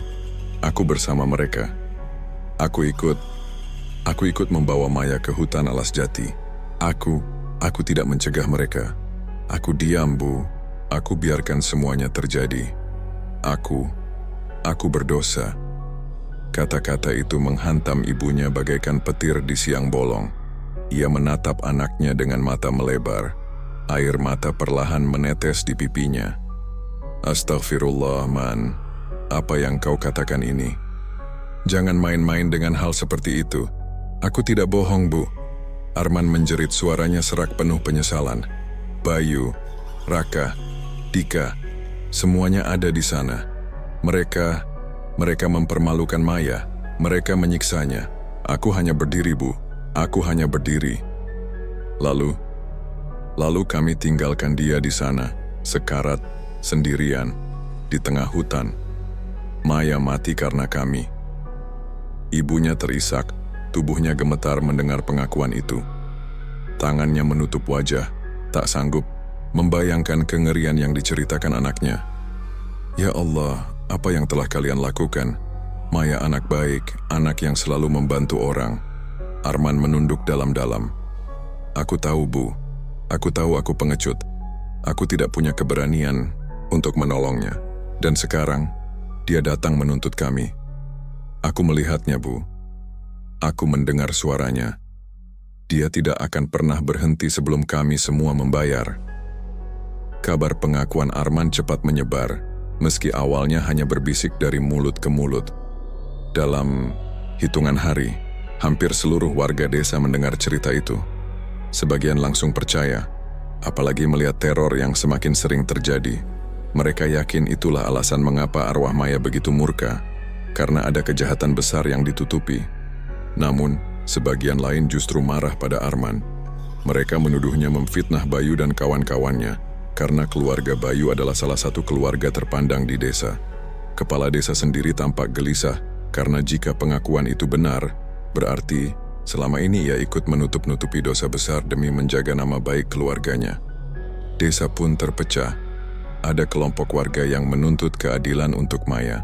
aku bersama mereka. Aku ikut membawa Maya ke hutan Alas Jati. Aku tidak mencegah mereka. Aku diam, Bu. Aku biarkan semuanya terjadi. Aku berdosa." Kata-kata itu menghantam ibunya bagaikan petir di siang bolong. Ia menatap anaknya dengan mata melebar. Air mata perlahan menetes di pipinya. "Astagfirullah, Man. Apa yang kau katakan ini? Jangan main-main dengan hal seperti itu. Aku tidak bohong, Bu." Arman menjerit, suaranya serak penuh penyesalan. "Bayu, Raka, Dika, semuanya ada di sana. Mereka mempermalukan Maya. Mereka menyiksanya. Aku hanya berdiri, Bu. Aku hanya berdiri. Lalu kami tinggalkan dia di sana, sekarat, sendirian, di tengah hutan. Maya mati karena kami." Ibunya terisak, tubuhnya gemetar mendengar pengakuan itu. Tangannya menutup wajah, tak sanggup membayangkan kengerian yang diceritakan anaknya. Ya Allah, apa yang telah kalian lakukan? Maya anak baik, anak yang selalu membantu orang. Arman menunduk dalam-dalam. Aku tahu, Bu. Aku tahu aku pengecut. Aku tidak punya keberanian untuk menolongnya. Dan sekarang, dia datang menuntut kami. Aku melihatnya, Bu. Aku mendengar suaranya. Dia tidak akan pernah berhenti sebelum kami semua membayar. Kabar pengakuan Arman cepat menyebar, meski awalnya hanya berbisik dari mulut ke mulut. Dalam hitungan hari, hampir seluruh warga desa mendengar cerita itu. Sebagian langsung percaya, apalagi melihat teror yang semakin sering terjadi. Mereka yakin itulah alasan mengapa arwah Maya begitu murka, karena ada kejahatan besar yang ditutupi. Namun, sebagian lain justru marah pada Arman. Mereka menuduhnya memfitnah Bayu dan kawan-kawannya, karena keluarga Bayu adalah salah satu keluarga terpandang di desa. Kepala desa sendiri tampak gelisah, karena jika pengakuan itu benar, berarti selama ini ia ikut menutup-nutupi dosa besar demi menjaga nama baik keluarganya. Desa pun terpecah. Ada kelompok warga yang menuntut keadilan untuk Maya.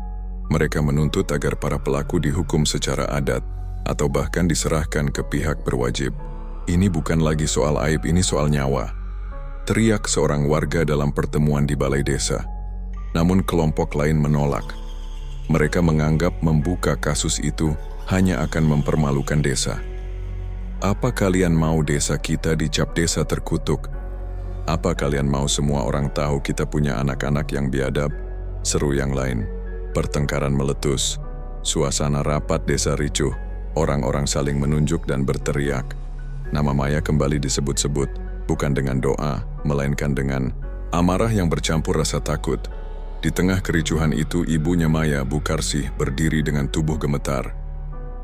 Mereka menuntut agar para pelaku dihukum secara adat, atau bahkan diserahkan ke pihak berwajib. Ini bukan lagi soal aib, ini soal nyawa. Teriak seorang warga dalam pertemuan di balai desa. Namun kelompok lain menolak. Mereka menganggap membuka kasus itu hanya akan mempermalukan desa. Apa kalian mau desa kita dicap desa terkutuk? Apa kalian mau semua orang tahu kita punya anak-anak yang biadab? Seru yang lain. Pertengkaran meletus. Suasana rapat desa ricuh. Orang-orang saling menunjuk dan berteriak. Nama Maya kembali disebut-sebut, bukan dengan doa, melainkan dengan amarah yang bercampur rasa takut. Di tengah kericuhan itu, ibunya Maya, Bu Karsih, berdiri dengan tubuh gemetar.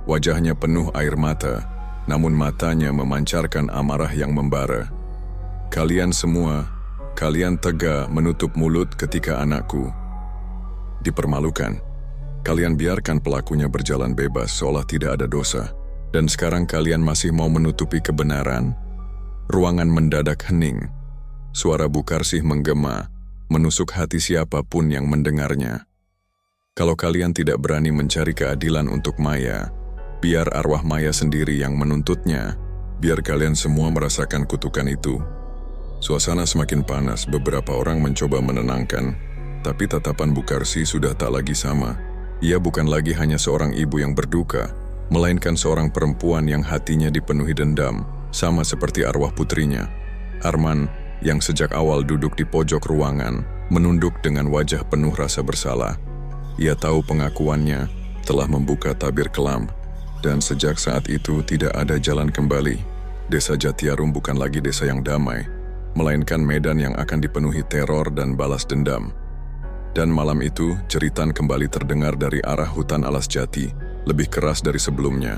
Wajahnya penuh air mata, namun matanya memancarkan amarah yang membara. Kalian semua, kalian tega menutup mulut ketika anakku dipermalukan. Kalian biarkan pelakunya berjalan bebas seolah tidak ada dosa. Dan sekarang kalian masih mau menutupi kebenaran? Ruangan mendadak hening. Suara Bu Karsih menggema, menusuk hati siapapun yang mendengarnya. Kalau kalian tidak berani mencari keadilan untuk Maya, biar arwah Maya sendiri yang menuntutnya. Biar kalian semua merasakan kutukan itu. Suasana semakin panas, beberapa orang mencoba menenangkan. Tapi tatapan Bu Karsih sudah tak lagi sama. Ia bukan lagi hanya seorang ibu yang berduka, melainkan seorang perempuan yang hatinya dipenuhi dendam, sama seperti arwah putrinya. Arman, yang sejak awal duduk di pojok ruangan, menunduk dengan wajah penuh rasa bersalah. Ia tahu pengakuannya telah membuka tabir kelam, dan sejak saat itu tidak ada jalan kembali. Desa Jatiarum bukan lagi desa yang damai, melainkan medan yang akan dipenuhi teror dan balas dendam. Dan malam itu, jeritan kembali terdengar dari arah hutan Alas Jati, lebih keras dari sebelumnya.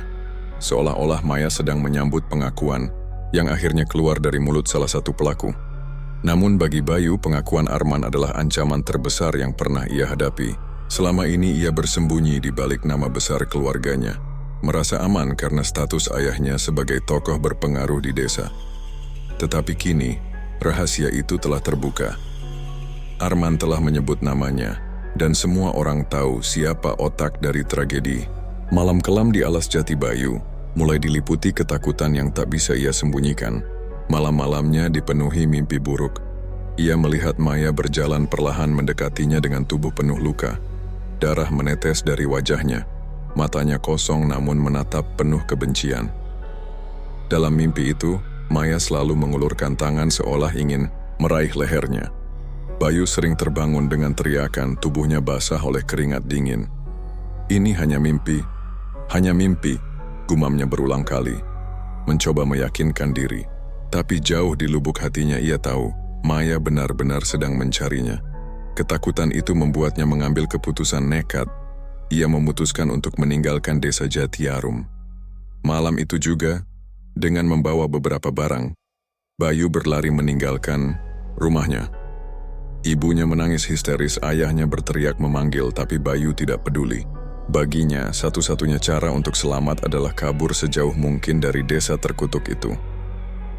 Seolah-olah Maya sedang menyambut pengakuan, yang akhirnya keluar dari mulut salah satu pelaku. Namun bagi Bayu, pengakuan Arman adalah ancaman terbesar yang pernah ia hadapi. Selama ini ia bersembunyi di balik nama besar keluarganya, merasa aman karena status ayahnya sebagai tokoh berpengaruh di desa. Tetapi kini, rahasia itu telah terbuka. Arman telah menyebut namanya, dan semua orang tahu siapa otak dari tragedi. Malam kelam di Alas Jati Bayu mulai diliputi ketakutan yang tak bisa ia sembunyikan. Malam-malamnya dipenuhi mimpi buruk. Ia melihat Maya berjalan perlahan mendekatinya dengan tubuh penuh luka. Darah menetes dari wajahnya. Matanya kosong namun menatap penuh kebencian. Dalam mimpi itu, Maya selalu mengulurkan tangan seolah ingin meraih lehernya. Bayu sering terbangun dengan teriakan, tubuhnya basah oleh keringat dingin. Ini hanya mimpi, gumamnya berulang kali. Mencoba meyakinkan diri, tapi jauh di lubuk hatinya ia tahu, Maya benar-benar sedang mencarinya. Ketakutan itu membuatnya mengambil keputusan nekat. Ia memutuskan untuk meninggalkan desa Jatiarum. Malam itu juga, dengan membawa beberapa barang, Bayu berlari meninggalkan rumahnya. Ibunya menangis histeris, ayahnya berteriak memanggil, tapi Bayu tidak peduli. Baginya, satu-satunya cara untuk selamat adalah kabur sejauh mungkin dari desa terkutuk itu.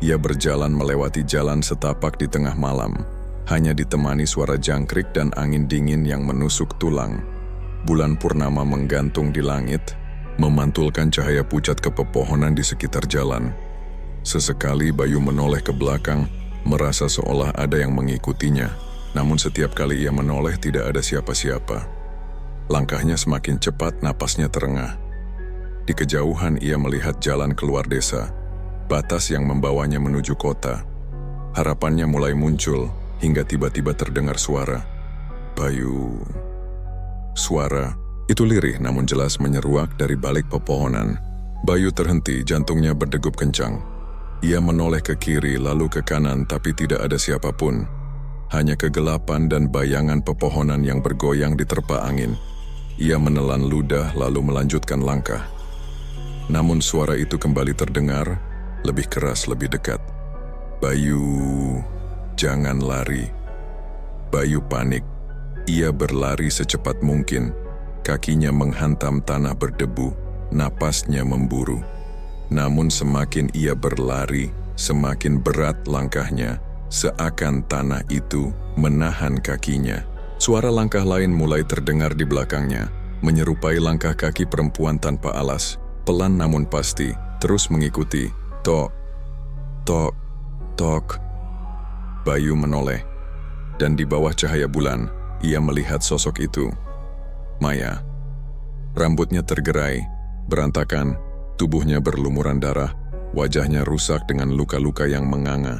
Ia berjalan melewati jalan setapak di tengah malam. hanya ditemani suara jangkrik dan angin dingin yang menusuk tulang. Bulan purnama menggantung di langit, memantulkan cahaya pucat ke pepohonan di sekitar jalan. Sesekali Bayu menoleh ke belakang, merasa seolah ada yang mengikutinya. Namun setiap kali ia menoleh tidak ada siapa-siapa. Langkahnya semakin cepat, napasnya terengah. Di kejauhan ia melihat jalan keluar desa, batas yang membawanya menuju kota. Harapannya mulai muncul, hingga tiba-tiba terdengar suara. Bayu. Suara itu lirih namun jelas menyeruak dari balik pepohonan. Bayu terhenti, jantungnya berdegup kencang. Ia menoleh ke kiri lalu ke kanan tapi tidak ada siapapun. Hanya kegelapan dan bayangan pepohonan yang bergoyang diterpa angin. Ia menelan ludah lalu melanjutkan langkah. Namun suara itu kembali terdengar, lebih keras, lebih dekat. Bayu, jangan lari. Bayu panik. Ia berlari secepat mungkin. Kakinya menghantam tanah berdebu, napasnya memburu. Namun semakin ia berlari, semakin berat langkahnya, seakan tanah itu menahan kakinya. Suara langkah lain mulai terdengar di belakangnya, menyerupai langkah kaki perempuan tanpa alas, pelan namun pasti, terus mengikuti. Tok, tok, tok. Bayu menoleh, dan di bawah cahaya bulan, ia melihat sosok itu. Maya. Rambutnya tergerai, berantakan, tubuhnya berlumuran darah, wajahnya rusak dengan luka-luka yang menganga.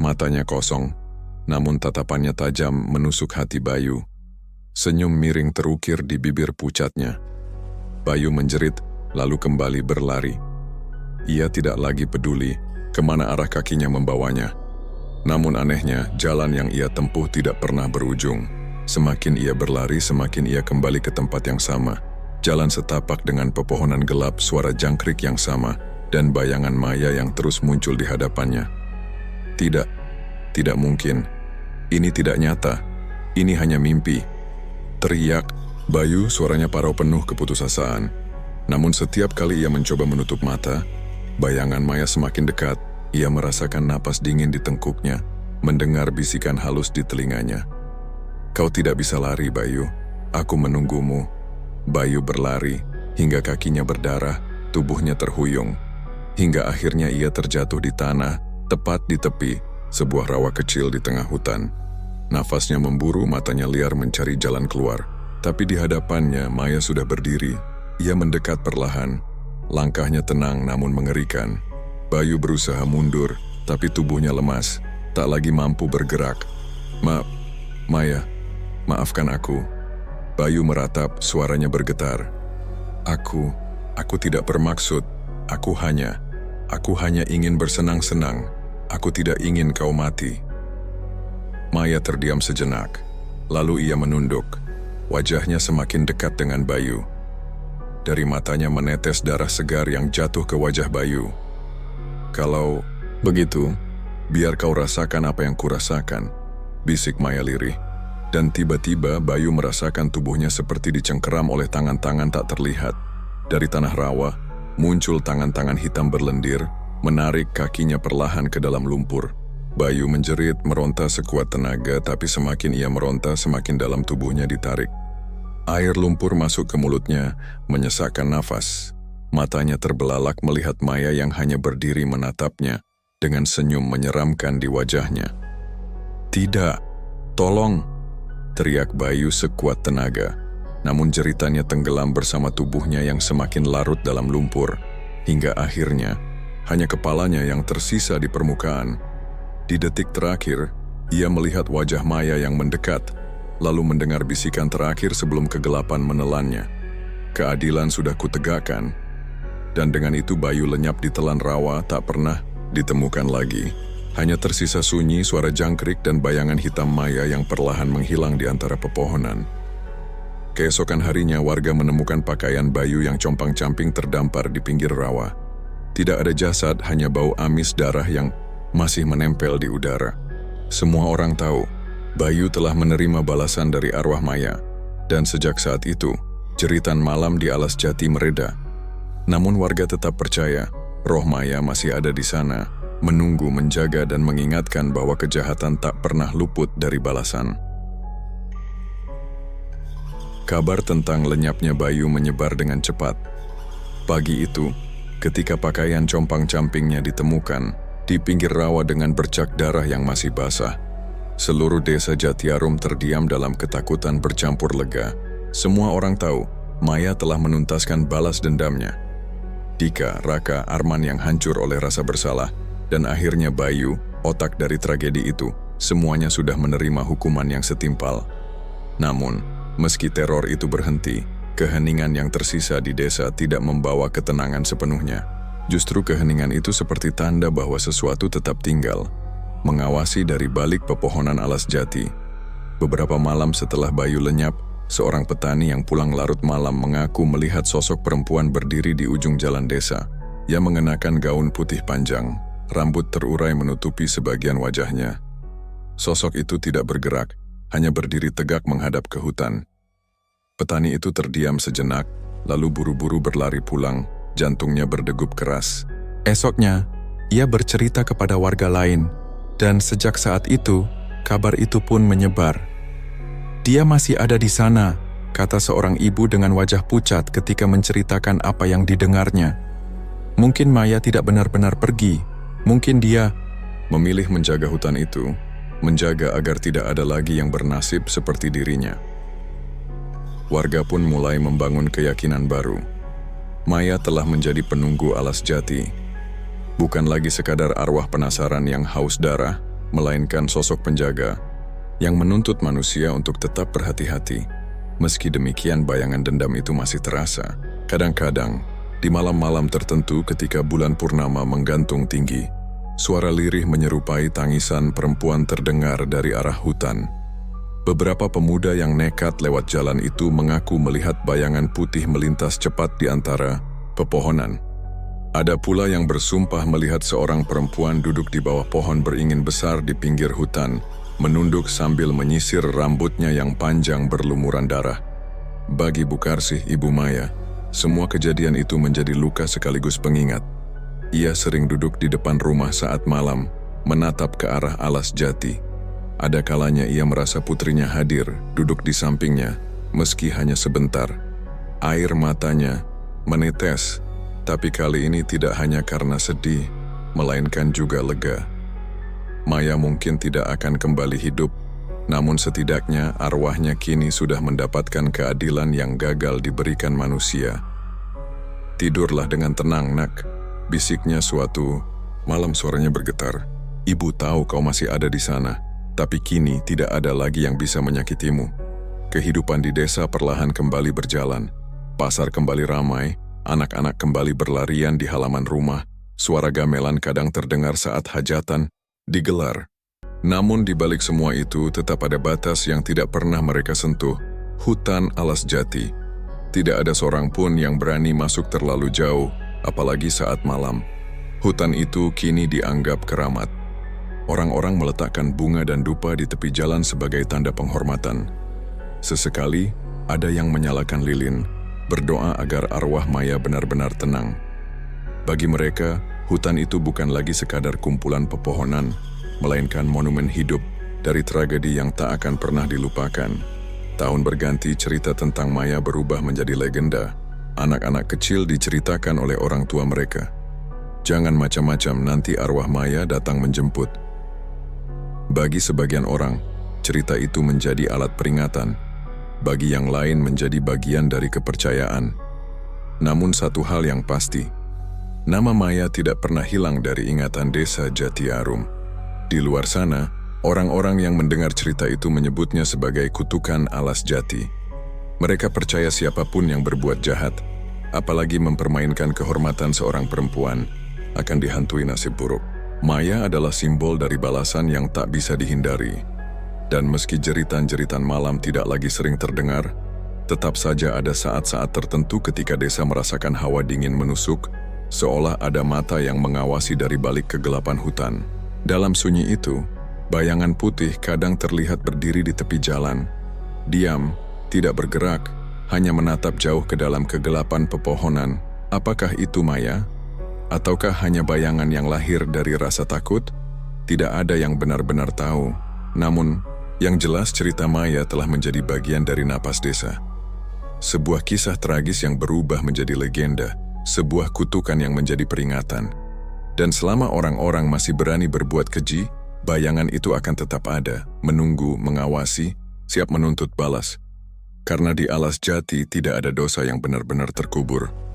Matanya kosong, namun tatapannya tajam menusuk hati Bayu. Senyum miring terukir di bibir pucatnya. Bayu menjerit, lalu kembali berlari. Ia tidak lagi peduli kemana arah kakinya membawanya. Namun anehnya, jalan yang ia tempuh tidak pernah berujung. Semakin ia berlari, semakin ia kembali ke tempat yang sama. Jalan setapak dengan pepohonan gelap, suara jangkrik yang sama, dan bayangan Maya yang terus muncul di hadapannya. Tidak mungkin. Ini tidak nyata. Ini hanya mimpi. Teriak Bayu, suaranya parau penuh keputusasaan. Namun setiap kali ia mencoba menutup mata, bayangan Maya semakin dekat. Ia merasakan napas dingin di tengkuknya, mendengar bisikan halus di telinganya. Kau tidak bisa lari, Bayu. Aku menunggumu. Bayu berlari, hingga kakinya berdarah, tubuhnya terhuyung. Hingga akhirnya ia terjatuh di tanah, tepat di tepi sebuah rawa kecil di tengah hutan. Nafasnya memburu, matanya liar mencari jalan keluar. Tapi di hadapannya, Maya sudah berdiri. Ia mendekat perlahan. Langkahnya tenang namun mengerikan. Bayu berusaha mundur, tapi tubuhnya lemas, tak lagi mampu bergerak. Maya, maafkan aku. Bayu meratap, suaranya bergetar. Aku tidak bermaksud. Aku hanya ingin bersenang-senang. Aku tidak ingin kau mati. Maya terdiam sejenak, lalu ia menunduk. Wajahnya semakin dekat dengan Bayu. Dari matanya menetes darah segar yang jatuh ke wajah Bayu. Kalau begitu, biar kau rasakan apa yang kurasakan, bisik Maya lirih. Dan tiba-tiba Bayu merasakan tubuhnya seperti dicengkeram oleh tangan-tangan tak terlihat. Dari tanah rawa, muncul tangan-tangan hitam berlendir, menarik kakinya perlahan ke dalam lumpur. Bayu menjerit, meronta sekuat tenaga, tapi semakin ia meronta, semakin dalam tubuhnya ditarik. Air lumpur masuk ke mulutnya, menyesakkan nafas. Matanya terbelalak melihat Maya yang hanya berdiri menatapnya, dengan senyum menyeramkan di wajahnya. Tidak, tolong, teriak Bayu sekuat tenaga. Namun jeritannya tenggelam bersama tubuhnya yang semakin larut dalam lumpur, hingga akhirnya hanya kepalanya yang tersisa di permukaan. Di detik terakhir, ia melihat wajah Maya yang mendekat, lalu mendengar bisikan terakhir sebelum kegelapan menelannya. Keadilan sudah kutegakkan, dan dengan itu Bayu lenyap di telan rawa tak pernah ditemukan lagi. Hanya tersisa sunyi, suara jangkrik, dan bayangan hitam Maya yang perlahan menghilang di antara pepohonan. Keesokan harinya, warga menemukan pakaian Bayu yang compang-camping terdampar di pinggir rawa. Tidak ada jasad, hanya bau amis darah yang masih menempel di udara. Semua orang tahu, Bayu telah menerima balasan dari arwah Maya, dan sejak saat itu, jeritan malam di Alas Jati mereda. Namun warga tetap percaya, roh Maya masih ada di sana, menunggu, menjaga, dan mengingatkan bahwa kejahatan tak pernah luput dari balasan. Kabar tentang lenyapnya Bayu menyebar dengan cepat. Pagi itu, ketika pakaian compang-campingnya ditemukan di pinggir rawa dengan bercak darah yang masih basah, seluruh desa Jatiarum terdiam dalam ketakutan bercampur lega. Semua orang tahu Maya telah menuntaskan balas dendamnya. Dika, Raka, Arman yang hancur oleh rasa bersalah, dan akhirnya Bayu, otak dari tragedi itu, semuanya sudah menerima hukuman yang setimpal. Namun, meski teror itu berhenti, keheningan yang tersisa di desa tidak membawa ketenangan sepenuhnya. Justru keheningan itu seperti tanda bahwa sesuatu tetap tinggal, mengawasi dari balik pepohonan alas jati. Beberapa malam setelah Bayu lenyap, seorang petani yang pulang larut malam mengaku melihat sosok perempuan berdiri di ujung jalan desa. Ia mengenakan gaun putih panjang, rambut terurai menutupi sebagian wajahnya. Sosok itu tidak bergerak, hanya berdiri tegak menghadap ke hutan. Petani itu terdiam sejenak, lalu buru-buru berlari pulang, jantungnya berdegup keras. Esoknya, ia bercerita kepada warga lain, dan sejak saat itu, kabar itu pun menyebar. "Dia masih ada di sana," kata seorang ibu dengan wajah pucat ketika menceritakan apa yang didengarnya. Mungkin Maya tidak benar-benar pergi, mungkin dia memilih menjaga hutan itu, menjaga agar tidak ada lagi yang bernasib seperti dirinya. Warga pun mulai membangun keyakinan baru. Maya telah menjadi penunggu alas jati. Bukan lagi sekadar arwah penasaran yang haus darah, melainkan sosok penjaga yang menuntut manusia untuk tetap berhati-hati. Meski demikian, bayangan dendam itu masih terasa. Kadang-kadang, di malam-malam tertentu ketika bulan purnama menggantung tinggi, suara lirih menyerupai tangisan perempuan terdengar dari arah hutan. Beberapa pemuda yang nekat lewat jalan itu mengaku melihat bayangan putih melintas cepat di antara pepohonan. Ada pula yang bersumpah melihat seorang perempuan duduk di bawah pohon beringin besar di pinggir hutan, menunduk sambil menyisir rambutnya yang panjang berlumuran darah. Bagi Bukarsih, ibu Maya, semua kejadian itu menjadi luka sekaligus pengingat. Ia sering duduk di depan rumah saat malam, menatap ke arah alas jati. Ada kalanya ia merasa putrinya hadir, duduk di sampingnya, meski hanya sebentar. Air matanya menetes, tapi kali ini tidak hanya karena sedih, melainkan juga lega. Maya mungkin tidak akan kembali hidup, namun setidaknya arwahnya kini sudah mendapatkan keadilan yang gagal diberikan manusia. "Tidurlah dengan tenang, nak," bisiknya suatu malam. Suaranya bergetar. "Ibu tahu kau masih ada di sana, tapi kini tidak ada lagi yang bisa menyakitimu." Kehidupan di desa perlahan kembali berjalan. Pasar kembali ramai, anak-anak kembali berlarian di halaman rumah, suara gamelan kadang terdengar saat hajatan digelar. Namun di balik semua itu tetap ada batas yang tidak pernah mereka sentuh, hutan alas jati. Tidak ada seorang pun yang berani masuk terlalu jauh, apalagi saat malam. Hutan itu kini dianggap keramat. Orang-orang meletakkan bunga dan dupa di tepi jalan sebagai tanda penghormatan. Sesekali ada yang menyalakan lilin, berdoa agar arwah Maya benar-benar tenang. Bagi mereka, hutan itu bukan lagi sekadar kumpulan pepohonan, melainkan monumen hidup dari tragedi yang tak akan pernah dilupakan. Tahun berganti, cerita tentang Maya berubah menjadi legenda. Anak-anak kecil diceritakan oleh orang tua mereka. Jangan macam-macam, nanti arwah Maya datang menjemput. Bagi sebagian orang, cerita itu menjadi alat peringatan. Bagi yang lain menjadi bagian dari kepercayaan. Namun satu hal yang pasti, nama Maya tidak pernah hilang dari ingatan desa Jatiarum. Di luar sana, orang-orang yang mendengar cerita itu menyebutnya sebagai kutukan alas jati. Mereka percaya siapapun yang berbuat jahat, apalagi mempermainkan kehormatan seorang perempuan, akan dihantui nasib buruk. Maya adalah simbol dari balasan yang tak bisa dihindari. Dan meski jeritan-jeritan malam tidak lagi sering terdengar, tetap saja ada saat-saat tertentu ketika desa merasakan hawa dingin menusuk, seolah ada mata yang mengawasi dari balik kegelapan hutan. Dalam sunyi itu, bayangan putih kadang terlihat berdiri di tepi jalan. Diam, tidak bergerak, hanya menatap jauh ke dalam kegelapan pepohonan. Apakah itu Maya? Ataukah hanya bayangan yang lahir dari rasa takut? Tidak ada yang benar-benar tahu. Namun, yang jelas cerita Maya telah menjadi bagian dari napas desa. Sebuah kisah tragis yang berubah menjadi legenda, sebuah kutukan yang menjadi peringatan. Dan selama orang-orang masih berani berbuat keji, bayangan itu akan tetap ada, menunggu, mengawasi, siap menuntut balas. Karena di Alas Jati tidak ada dosa yang benar-benar terkubur.